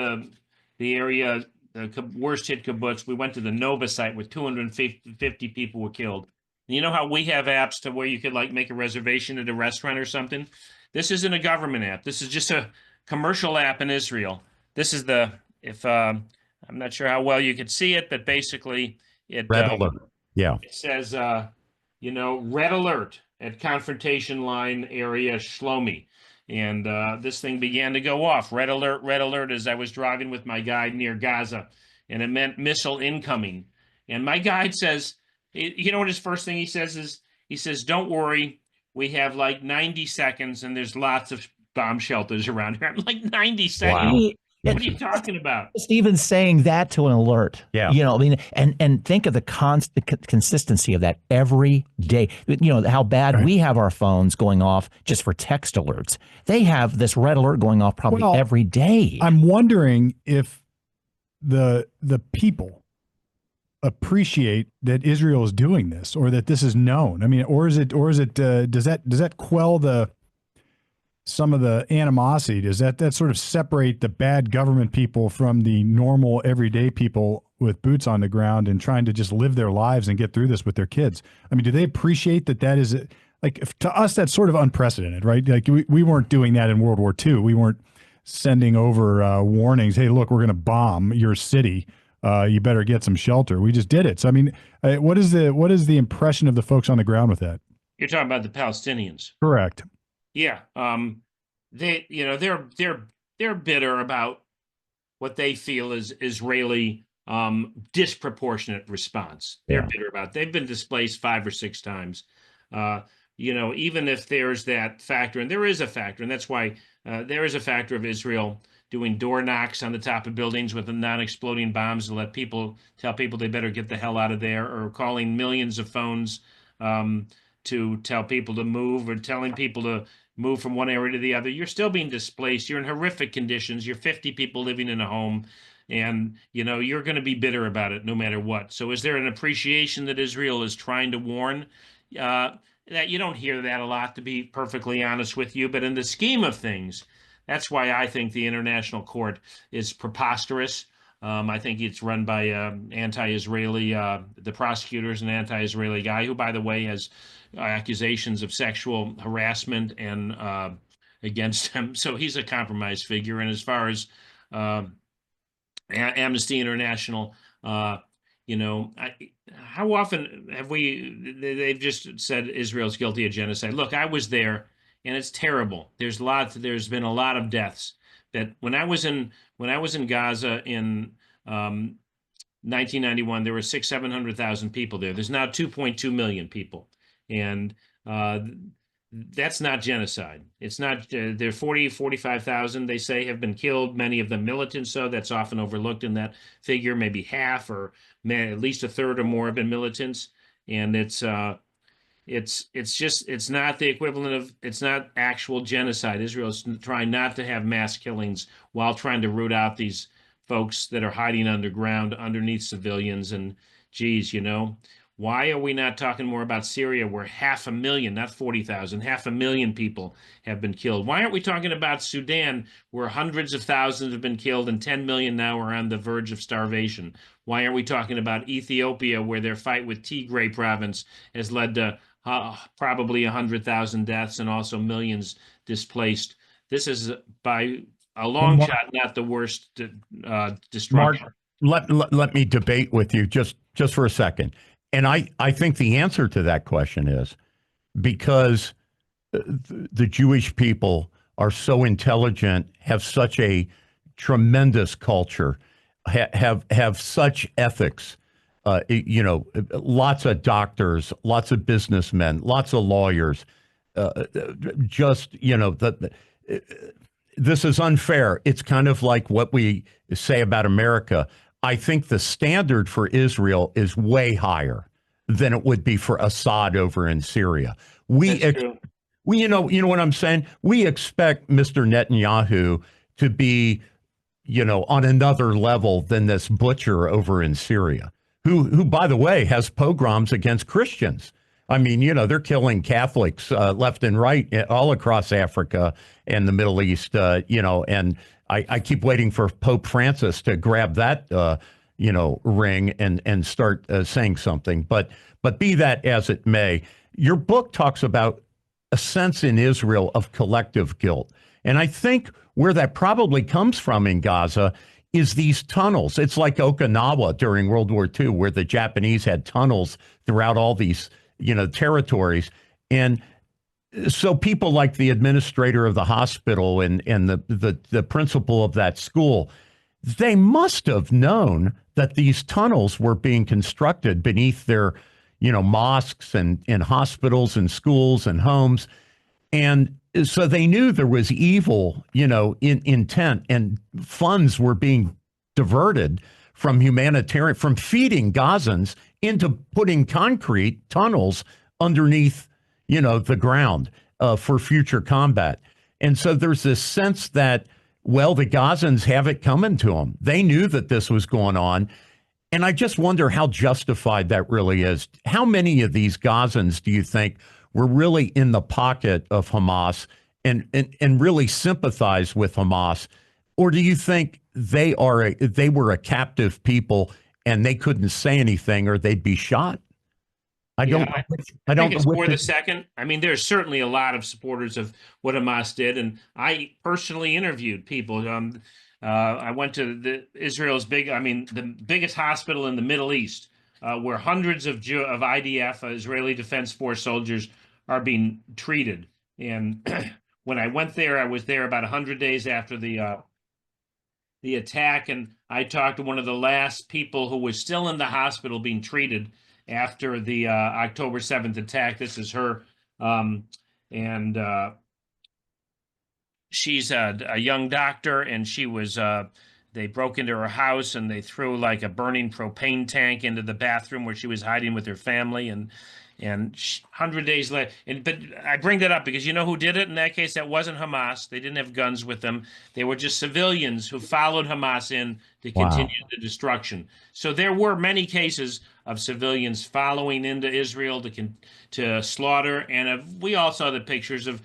the area, the worst hit kibbutz. We went to the Nova site where 250 people were killed. And you know how we have apps to where you could make a reservation at a restaurant or something? This isn't a government app. This is just a commercial app in Israel. This is the if I'm not sure how well you could see it, but basically Red alert. Yeah. it says, red alert at confrontation line area Shlomi. And this thing began to go off. Red alert, as I was driving with my guide near Gaza. And it meant missile incoming. And my guide says, you know what his first thing he says is, he says, don't worry, we have like 90 seconds and there's lots of bomb shelters around here. I'm like, 90 seconds? Wow. What are you talking about? Stephen saying that to an alert. Yeah. I mean, and think of the consistency of that every day. How bad we have our phones going off just for text alerts. They have this red alert going off probably every day. I'm wondering if the people appreciate that Israel is doing this, or that this is known. I mean, or is it does that quell some of the animosity? Does that sort of separate the bad government people from the normal everyday people with boots on the ground and trying to just live their lives and get through this with their kids? I mean, do they appreciate that is like, to us, that's sort of unprecedented, right? Like we weren't doing that in World War II. We weren't sending over warnings. Hey, look, we're going to bomb your city. You better get some shelter. We just did it. So, I mean, what is the impression of the folks on the ground with that? You're talking about the Palestinians. Correct. Yeah. They're bitter about what they feel is Israeli disproportionate response. They're bitter about it. They've been displaced 5 or 6 times. Even if there's that factor, and there is a factor, and that's why there is a factor of Israel doing door knocks on the top of buildings with the non-exploding bombs to tell people they better get the hell out of there, or calling millions of phones to tell people to move, or telling people to move from one area to the other. You're still being displaced. You're in horrific conditions. You're 50 people living in a home, and you're going to be bitter about it no matter what. So is there an appreciation that Israel is trying to warn? That you don't hear that a lot, to be perfectly honest with you. But in the scheme of things, that's why I think the international court is preposterous. I think it's run by anti-Israeli, the prosecutor's an anti-Israeli guy who, by the way, has accusations of sexual harassment and against him. So he's a compromised figure. And as far as Amnesty International, how often have they've just said Israel's guilty of genocide. Look, I was there, and it's terrible. There's been a lot of deaths. That when I was in Gaza in 1991, there were 700,000 people there. There's now 2.2 million people. And that's not genocide. It's not. There are 45,000, they say, have been killed, many of them militants. So that's often overlooked in that figure. Maybe half, or at least a third or more have been militants. And it's not the equivalent of, it's not actual genocide. Israel's trying not to have mass killings while trying to root out these folks that are hiding underground underneath civilians. And geez, why are we not talking more about Syria, where 500,000, not 40,000, 500,000 people have been killed? Why aren't we talking about Sudan, where hundreds of thousands have been killed and 10 million now are on the verge of starvation? Why aren't we talking about Ethiopia, where their fight with Tigray province has led to probably 100,000 deaths and also millions displaced? This is by a long shot not the worst destruction. Mark, let me debate with you just for a second. And I think the answer to that question is because the Jewish people are so intelligent, have such a tremendous culture, have such ethics, lots of doctors, lots of businessmen, lots of lawyers, this is unfair. It's kind of like what we say about America. I think the standard for Israel is way higher than it would be for Assad over in Syria. You know what I'm saying? We expect Mr. Netanyahu to be, on another level than this butcher over in Syria, who by the way, has pogroms against Christians. I mean, they're killing Catholics left and right all across Africa and the Middle East, and I keep waiting for Pope Francis to grab that, ring and start saying something. But be that as it may, your book talks about a sense in Israel of collective guilt. And I think where that probably comes from in Gaza is these tunnels. It's like Okinawa during World War II, where the Japanese had tunnels throughout all these, territories. And so people like the administrator of the hospital and the principal of that school, they must have known that these tunnels were being constructed beneath their, mosques and hospitals and schools and homes. And so they knew there was evil, in intent, and funds were being diverted from from feeding Gazans into putting concrete tunnels underneath, the ground for future combat. And so there's this sense that, well, the Gazans have it coming to them. They knew that this was going on. And I just wonder how justified that really is. How many of these Gazans do you think were really in the pocket of Hamas and really sympathize with Hamas? Or do you think they were a captive people and they couldn't say anything or they'd be shot? I don't think it's more the second. I mean, there's certainly a lot of supporters of what Hamas did, and I personally interviewed people. I went to the biggest hospital in the Middle East, where hundreds of IDF, Israeli Defense Force soldiers, are being treated. And when I went there, I was there about 100 days after the attack, and I talked to one of the last people who was still in the hospital being treated after the October 7th attack. This is her, and she's a young doctor, and she was, they broke into her house and they threw like a burning propane tank into the bathroom where she was hiding with her family. And 100 days later, but I bring that up because you know who did it in that case? That wasn't Hamas. They didn't have guns with them. They were just civilians who followed Hamas in to continue the destruction. So there were many cases of civilians following into Israel to slaughter, and we all saw the pictures of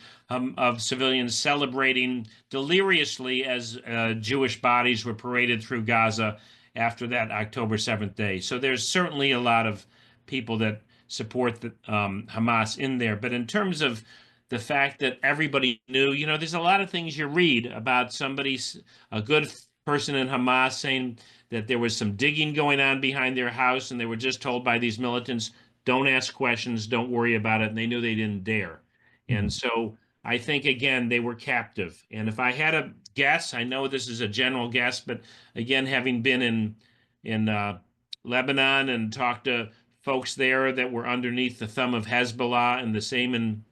civilians celebrating deliriously as Jewish bodies were paraded through Gaza after that October 7th day. So there's certainly a lot of people that support the Hamas in there. But in terms of the fact that everybody knew, there's a lot of things you read about a good person in Hamas saying that there was some digging going on behind their house and they were just told by these militants, don't ask questions, don't worry about it. And they knew they didn't dare. And so I think, again, they were captive. And if I had a guess, I know this is a general guess, but again, having been in Lebanon and talked to folks there that were underneath the thumb of Hezbollah, and the same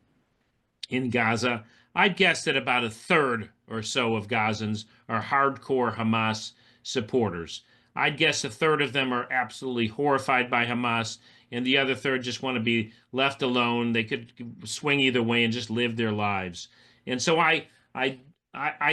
in Gaza, I'd guess that about a third or so of Gazans are hardcore Hamas supporters. I'd guess a third of them are absolutely horrified by Hamas, and the other third just want to be left alone. They could swing either way and just live their lives. And so I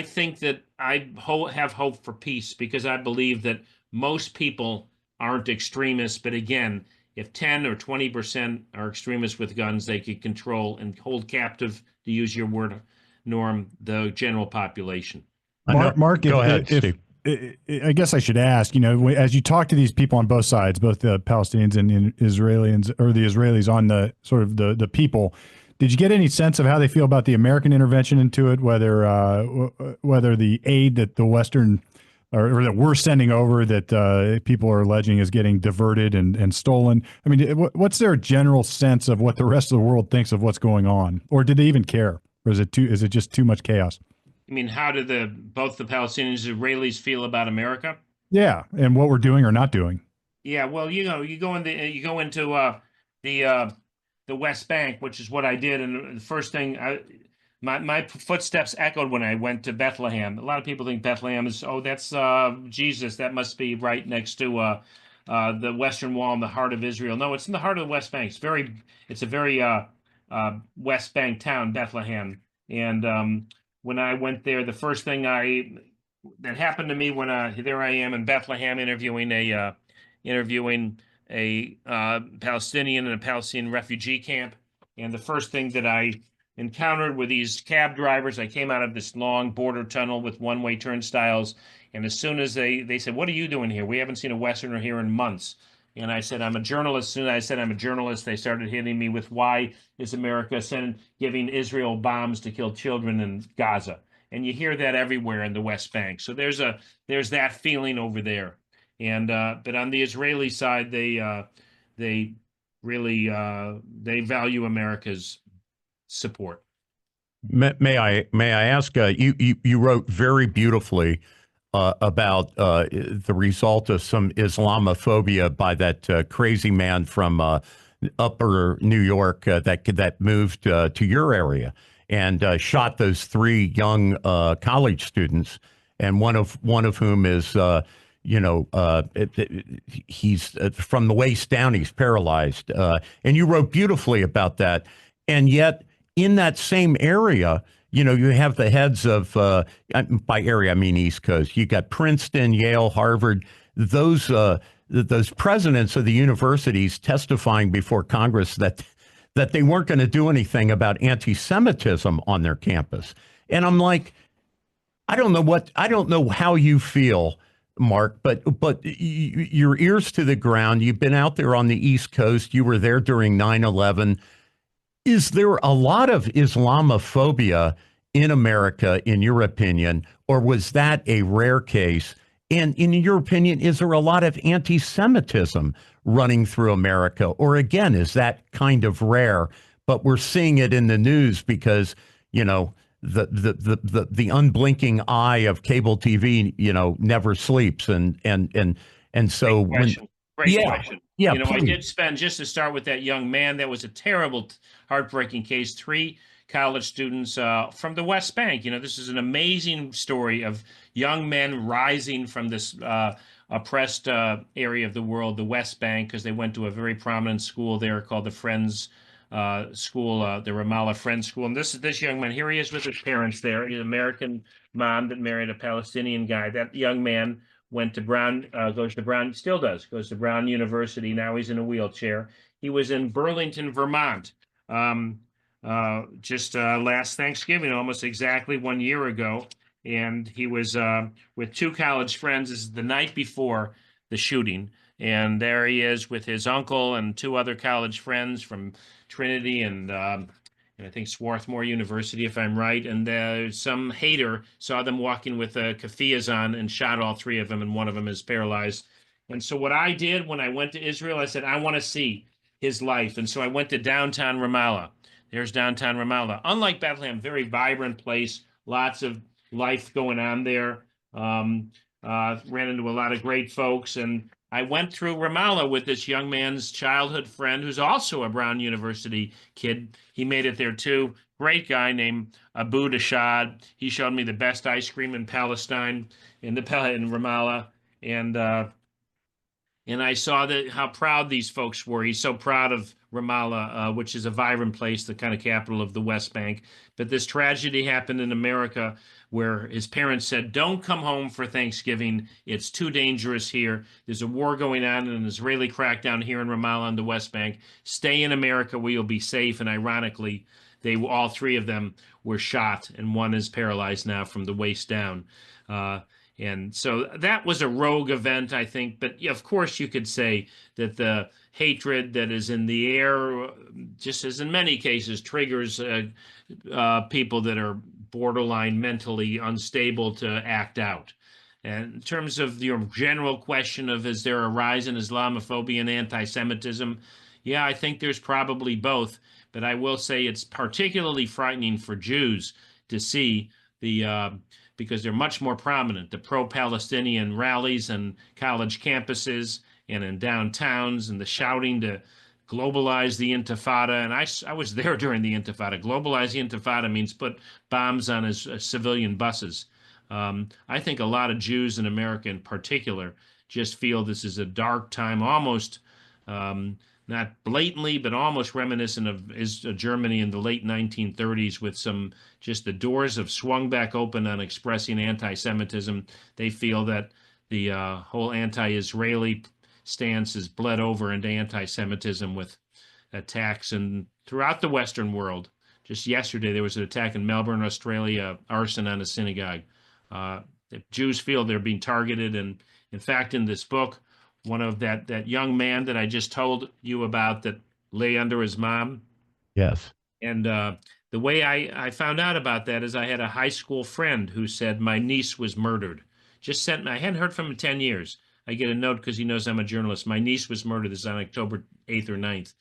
think that I have hope for peace, because I believe that most people aren't extremists, but again, if 10 or 20% are extremists with guns, they could control and hold captive, to use your word, Norm, the general population. Mark, go ahead, Steve. I guess I should ask, as you talk to these people on both sides, both the Palestinians and Israelis, or the Israelis on the sort of the people, did you get any sense of how they feel about the American intervention into it, whether the aid that the Western or that we're sending over that people are alleging is getting diverted and stolen? I mean, what's their general sense of what the rest of the world thinks of what's going on? Or did they even care? Or is it just too much chaos? I mean, how do both the Palestinians and Israelis feel about America? Yeah, and what we're doing or not doing. Yeah, well, you go into the West Bank, which is what I did, and the first thing my footsteps echoed when I went to Bethlehem. A lot of people think Bethlehem is, that's Jesus. That must be right next to the Western Wall in the heart of Israel. No, it's in the heart of the West Bank. It's a very West Bank town, Bethlehem. And when I went there, the first thing that happened to me when there I am in Bethlehem interviewing a Palestinian in a Palestinian refugee camp, and the first thing that I encountered with these cab drivers, I came out of this long border tunnel with one-way turnstiles, and as soon as they said, "What are you doing here? We haven't seen a Westerner here in months." And I said, "I'm a journalist." As soon as I said I'm a journalist, they started hitting me with, why is America giving Israel bombs to kill children in Gaza? and you hear that everywhere in the West Bank. So there's that feeling over there. And but on the Israeli side, they really they value America's support. May I ask? You wrote very beautifully about the result of some Islamophobia by that crazy man from Upper New York that moved to your area and shot those three young college students, and one of whom is he's from the waist down, he's paralyzed, and you wrote beautifully about that, and yet in that same area, you have the heads of, by area, I mean East Coast. You got Princeton, Yale, Harvard, those presidents of the universities testifying before Congress that they weren't going to do anything about anti-Semitism on their campus. And I'm like, I don't know how you feel, Mark, but your ears to the ground. You've been out there on the East Coast. You were there during 9/11. Is there a lot of Islamophobia in America, in your opinion, or was that a rare case? And in your opinion, is there a lot of anti-Semitism running through America? Or again, is that kind of rare, but we're seeing it in the news because, the unblinking eye of cable TV, never sleeps. And so Great question. Yeah, I did spend, just to start with that young man, that was a terrible, heartbreaking case. 3 college students from the West Bank. This is an amazing story of young men rising from this oppressed area of the world, the West Bank, because they went to a very prominent school there called the Friends School, the Ramallah Friends School. And this young man, here he is with his parents there. He's an American mom that married a Palestinian guy. That young man went to Brown, goes to Brown University. Now he's in a wheelchair. He was in Burlington, Vermont, just last Thanksgiving, almost exactly 1 year ago. And he was with 2 college friends. This is the night before the shooting. And there he is with his uncle and 2 other college friends from Trinity and I think Swarthmore University, if I'm right. And some hater saw them walking with keffiyehs on and shot all 3 of them, and one of them is paralyzed. And so what I did when I went to Israel, I said, I want to see his life. And so I went to downtown Ramallah. There's downtown Ramallah. Unlike Bethlehem, very vibrant place, lots of life going on there. Ran into a lot of great folks. And I went through Ramallah with this young man's childhood friend, who's also a Brown University kid. He made it there too. Great guy named Abu Dashad. He showed me the best ice cream in Palestine, in Ramallah, and I saw how proud these folks were. He's so proud of Ramallah, which is a vibrant place, the kind of capital of the West Bank. But this tragedy happened in America, where his parents said, don't come home for Thanksgiving. It's too dangerous here. There's a war going on, an Israeli crackdown here in Ramallah on the West Bank. Stay in America where you'll be safe. And ironically, all 3 of them were shot, and one is paralyzed now from the waist down. And so that was a rogue event, I think. But of course, you could say that the hatred that is in the air, just as in many cases, triggers people that are borderline mentally unstable to act out. And in terms of your general question of, is there a rise in Islamophobia and anti-Semitism? Yeah, I think there's probably both. But I will say it's particularly frightening for Jews to see because they're much more prominent, the pro-Palestinian rallies and college campuses and in downtowns, and the shouting to globalize the Intifada. And I was there during the Intifada. Globalize the Intifada means put bombs on his civilian buses. I think a lot of Jews in America in particular just feel this is a dark time, almost not blatantly, but almost reminiscent of Germany in the late 1930s, with just the doors have swung back open on expressing anti-Semitism. They feel that the whole anti-Israeli stance has bled over into anti-Semitism with attacks throughout the Western world. Just yesterday, there was an attack in Melbourne, Australia, arson on a synagogue. Jews feel they're being targeted. And in fact, in this book, one of that young man that I just told you about that lay under his mom. Yes. And the way I found out about that is I had a high school friend who said my niece was murdered. Just sent me, I hadn't heard from him in 10 years. I get a note because he knows I'm a journalist. My niece was murdered. This is on October 8th or 9th.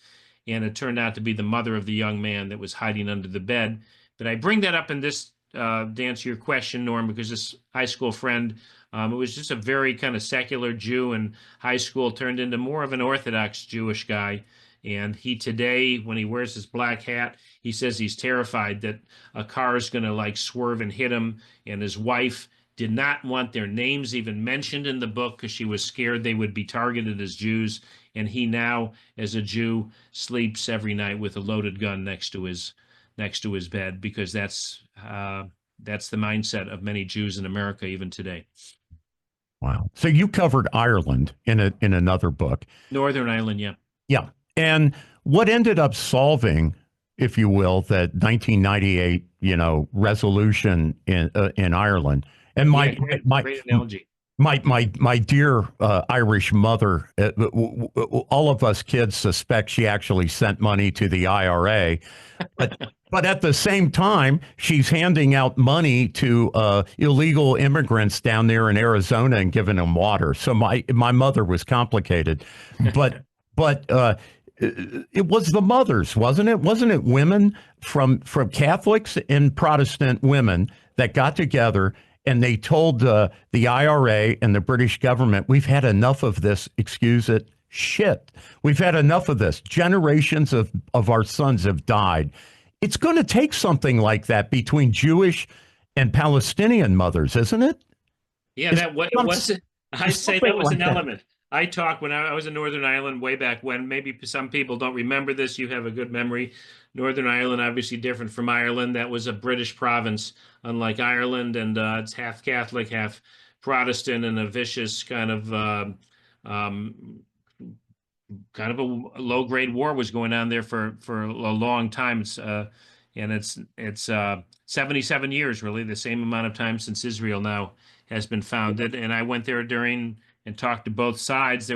And it turned out to be the mother of the young man that was hiding under the bed. But I bring that up in this to answer your question, Norm, because this high school friend, it was just a very kind of secular Jew in high school, turned into more of an Orthodox Jewish guy. And he today, when he wears his black hat, he says he's terrified that a car is going to like swerve and hit him. And his wife did not want their names even mentioned in the book because she was scared they would be targeted as Jews. And he now, as a Jew, sleeps every night with a loaded gun next to his bed, because that's the mindset of many Jews in America even today. Wow. So you covered Ireland in another book. Northern Ireland, yeah. Yeah. And what ended up solving, if you will, that 1998, resolution in Ireland. And great analogy. My dear Irish mother, all of us kids suspect she actually sent money to the IRA, but at the same time, she's handing out money to illegal immigrants down there in Arizona and giving them water. So my mother was complicated, but it was the mothers, wasn't it? Wasn't it women from Catholics and Protestant women that got together and they told the IRA and the British government, we've had enough of this, excuse it, shit. We've had enough of this. Generations of our sons have died. It's going to take something like that between Jewish and Palestinian mothers, isn't it? Yeah, I'd say that was an element. I talked when I was in Northern Ireland way back when. Maybe some people don't remember this. You have a good memory. Northern Ireland, obviously different from Ireland. That was a British province, unlike Ireland, and it's half Catholic, half Protestant, and a vicious kind of a low-grade war was going on there for a long time. It's 77 years, really, the same amount of time since Israel now has been founded. And I went there and talked to both sides.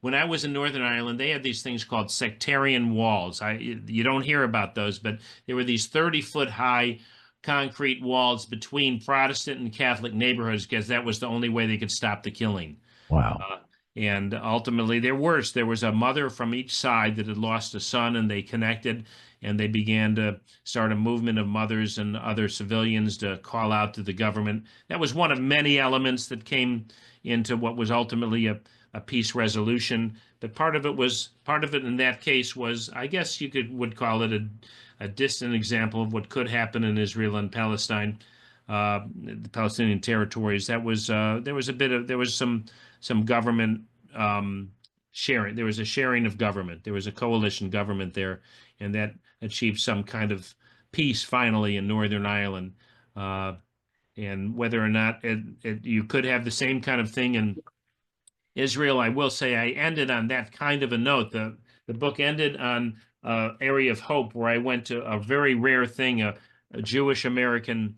When I was in Northern Ireland, they had these things called sectarian walls. You don't hear about those, but there were these 30-foot high concrete walls between Protestant and Catholic neighborhoods because that was the only way they could stop the killing. Wow. And ultimately, there was a mother from each side that had lost a son, and they connected, and they began to start a movement of mothers and other civilians to call out to the government. That was one of many elements that came into what was ultimately a peace resolution. But part of it in that case was, I guess you would call it a distant example of what could happen in Israel and Palestine, the Palestinian territories. There was some government sharing. There was a sharing of government. There was a coalition government there, and that achieved some kind of peace finally in Northern Ireland. And whether or not you could have the same kind of thing in Israel, I will say I ended on that kind of a note. The book ended on an area of hope where I went to a very rare thing, a Jewish Arab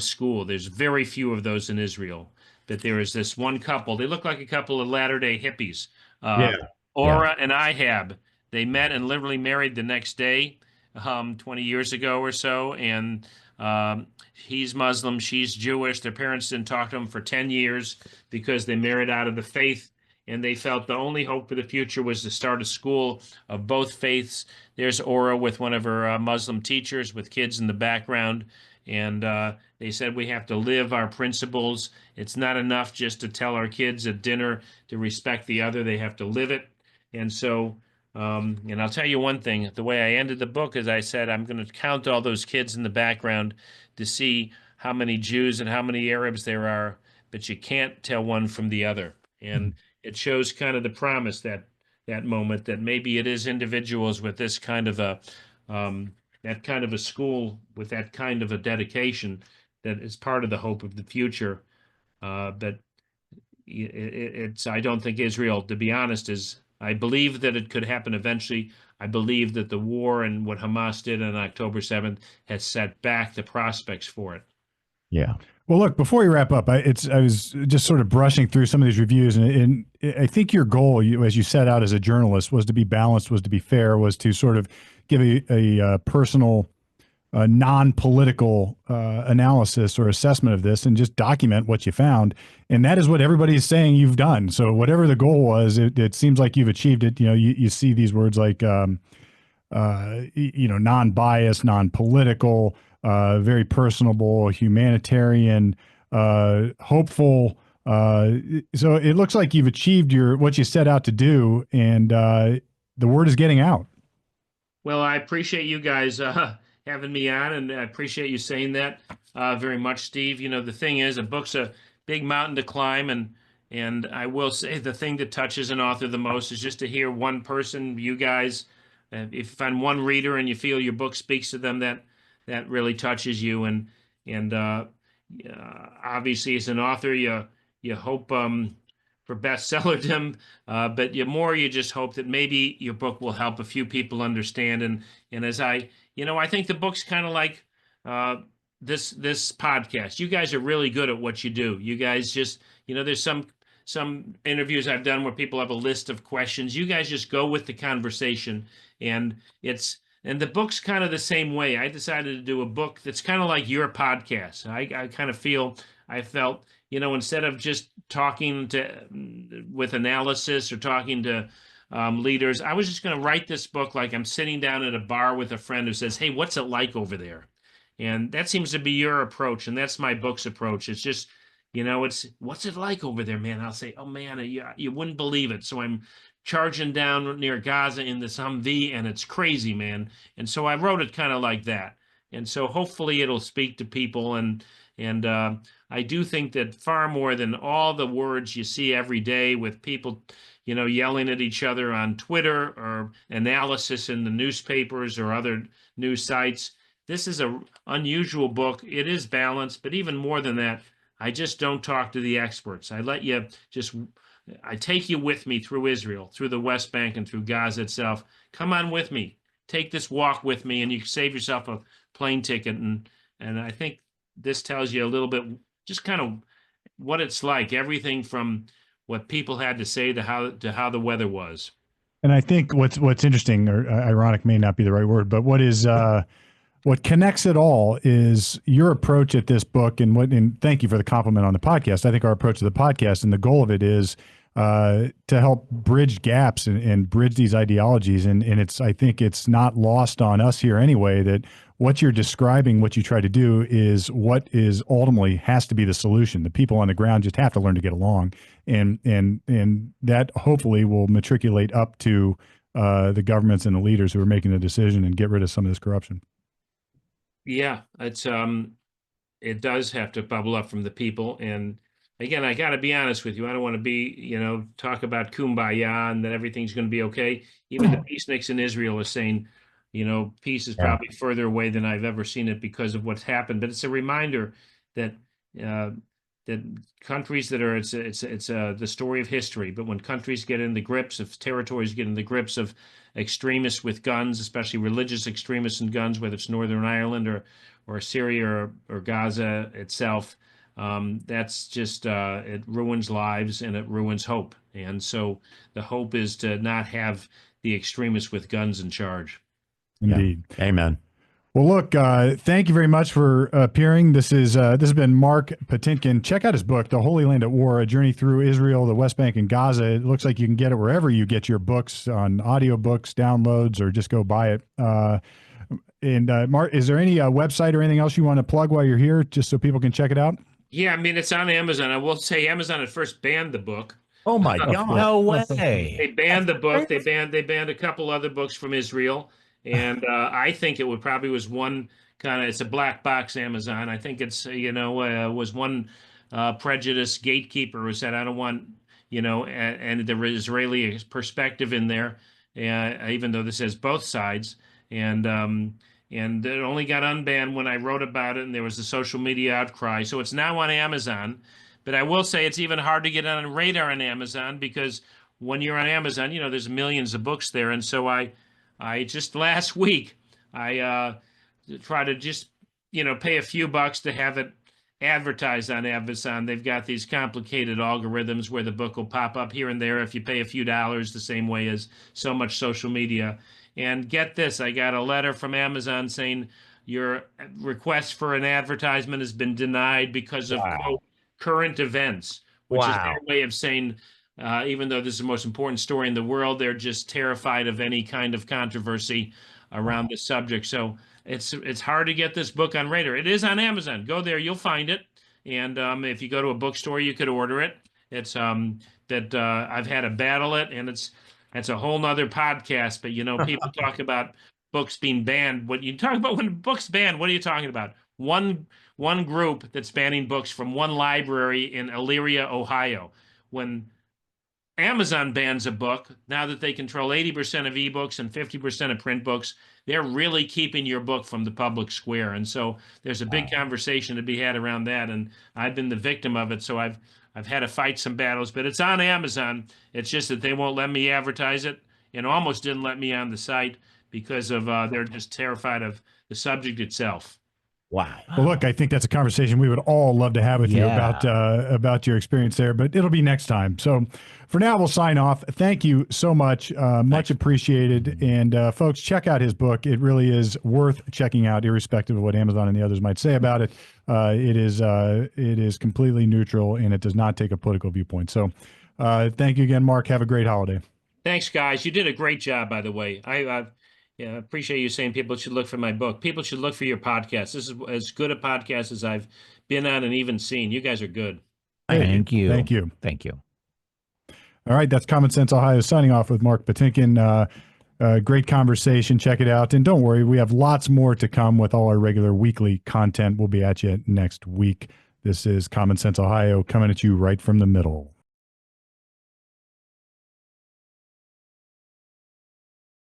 school. There's very few of those in Israel, but there is this one couple. They look like a couple of Latter-day hippies, Ora and Ihab. They met and literally married the next day, 20 years ago or so, and he's Muslim, she's Jewish. Their parents didn't talk to them for 10 years because they married out of the faith, and they felt the only hope for the future was to start a school of both faiths. There's Ora with one of her Muslim teachers with kids in the background, and they said we have to live our principles. It's not enough just to tell our kids at dinner to respect the other. They have to live it. And so and I'll tell you one thing, the way I ended the book is I said, I'm going to count all those kids in the background to see how many Jews and how many Arabs there are, but you can't tell one from the other. And it shows kind of the promise that moment that maybe it is individuals with this kind of a school with that kind of a dedication that is part of the hope of the future. But I don't think Israel, to be honest, I believe that it could happen eventually. I believe that the war and what Hamas did on October 7th has set back the prospects for it. Yeah. Well, look, before we wrap up, I was just sort of brushing through some of these reviews, and I think your goal, as you set out as a journalist, was to be balanced, was to be fair, was to sort of give a personal, non-political analysis or assessment of this and just document what you found. And that is what everybody's saying you've done. So whatever the goal was, it seems like you've achieved it. You see these words like, non-biased, non-political, very personable, humanitarian, hopeful. So it looks like you've achieved what you set out to do, and the word is getting out. Well, I appreciate you guys having me on, and I appreciate you saying that very much, Steve. The thing is, a book's a big mountain to climb, and I will say the thing that touches an author the most is just to hear one person, you guys. If you find one reader and you feel your book speaks to them, that really touches you. And obviously, as an author, you hope for bestsellerdom, but you just hope that maybe your book will help a few people understand. And as I think the book's kind of like this podcast. You guys are really good at what you do. You guys just, there's some interviews I've done where people have a list of questions. You guys just go with the conversation, and the book's kind of the same way. I decided to do a book that's kind of like your podcast. I kind of felt, instead of just talking with analysis or talking to leaders, I was just going to write this book like I'm sitting down at a bar with a friend who says, "Hey, what's it like over there?" And that seems to be your approach, and that's my book's approach. It's just, it's what's it like over there, man? I'll say, "Oh man, you wouldn't believe it." So I'm charging down near Gaza in this Humvee, and it's crazy, man. And so I wrote it kind of like that. And so hopefully it'll speak to people. And I do think that far more than all the words you see every day with people, yelling at each other on Twitter or analysis in the newspapers or other news sites, this is an unusual book. It is balanced, but even more than that, I just don't talk to the experts. I take you with me through Israel, through the West Bank, and through Gaza itself. Come on with me. Take this walk with me, and you can save yourself a plane ticket. And I think this tells you a little bit just kind of what it's like, everything from what people had to say to how the weather was. And I think what's interesting, or ironic may not be the right word, but what connects it all is your approach at this book. And thank you for the compliment on the podcast. I think our approach to the podcast and the goal of it is to help bridge gaps and bridge these ideologies. And I think it's not lost on us here anyway, that what you're describing, what you try to do is what is ultimately has to be the solution. The people on the ground just have to learn to get along. And that hopefully will matriculate up to the governments and the leaders who are making the decision and get rid of some of this corruption. Yeah, it does have to bubble up from the people. And again, I got to be honest with you. I don't want to be, talk about kumbaya and that everything's going to be okay. Even the peaceniks in Israel are saying, peace is probably further away than I've ever seen it because of what's happened. But it's a reminder that that countries that are it's the story of history. But when countries get in the grips of territories, get in the grips of extremists with guns, especially religious extremists and guns, whether it's Northern Ireland or Syria or Gaza itself, that's just it ruins lives and it ruins hope. And so the hope is to not have the extremists with guns in charge. Indeed. Yeah. Amen. Well, look, thank you very much for appearing. This has been Mark Patinkin. Check out his book, The Holy Land at War, A Journey Through Israel, the West Bank, and Gaza. It looks like you can get it wherever you get your books, on audiobooks, downloads, or just go buy it. Mark, is there any website or anything else you want to plug while you're here, just so people can check it out? Yeah, I mean, it's on Amazon. I will say Amazon at first banned the book. Oh my God. No way. They banned the book. They banned a couple other books from Israel. And I think it was one kind of, it's a black box Amazon. I think it's, was one prejudiced gatekeeper who said, I don't want, and the Israeli perspective in there, even though this has both sides. And it only got unbanned when I wrote about it, and there was a social media outcry. So it's now on Amazon. But I will say it's even hard to get on radar on Amazon, because when you're on Amazon, there's millions of books there. And so I just last week, I try to just, pay a few bucks to have it advertised on Amazon. They've got these complicated algorithms where the book will pop up here and there if you pay a few dollars, the same way as so much social media. And get this, I got a letter from Amazon saying your request for an advertisement has been denied because of, quote, current events, which is their way of saying, even though this is the most important story in the world, they're just terrified of any kind of controversy around the subject. So it's hard to get this book on radar. It is on Amazon. Go there, you'll find it. And if you go to a bookstore, you could order it. It's I've had to battle it, and it's a whole nother podcast. But people talk about books being banned. What you talk about when a book's banned? What are you talking about? One group that's banning books from one library in Elyria, Ohio. When Amazon bans a book, now that they control 80% of ebooks and 50% of print books, they're really keeping your book from the public square. And so there's a big conversation to be had around that. And I've been the victim of it. So I've had to fight some battles, but it's on Amazon. It's just that they won't let me advertise it, and almost didn't let me on the site because of they're just terrified of the subject itself. Wow. Well, look, I think that's a conversation we would all love to have with you about your experience there, but it'll be next time. So for now, we'll sign off. Thank you so much. Much appreciated. And folks, check out his book. It really is worth checking out, irrespective of what Amazon and the others might say about it. It is completely neutral, and it does not take a political viewpoint. So thank you again, Mark. Have a great holiday. Thanks, guys. You did a great job, by the way. I appreciate you saying people should look for my book. People should look for your podcast. This is as good a podcast as I've been on and even seen. You guys are good. Thank you. Thank you. Thank you. All right. That's Common Sense Ohio signing off with Mark Patinkin. Great conversation. Check it out. And don't worry, we have lots more to come with all our regular weekly content. We'll be at you next week. This is Common Sense Ohio coming at you right from the middle.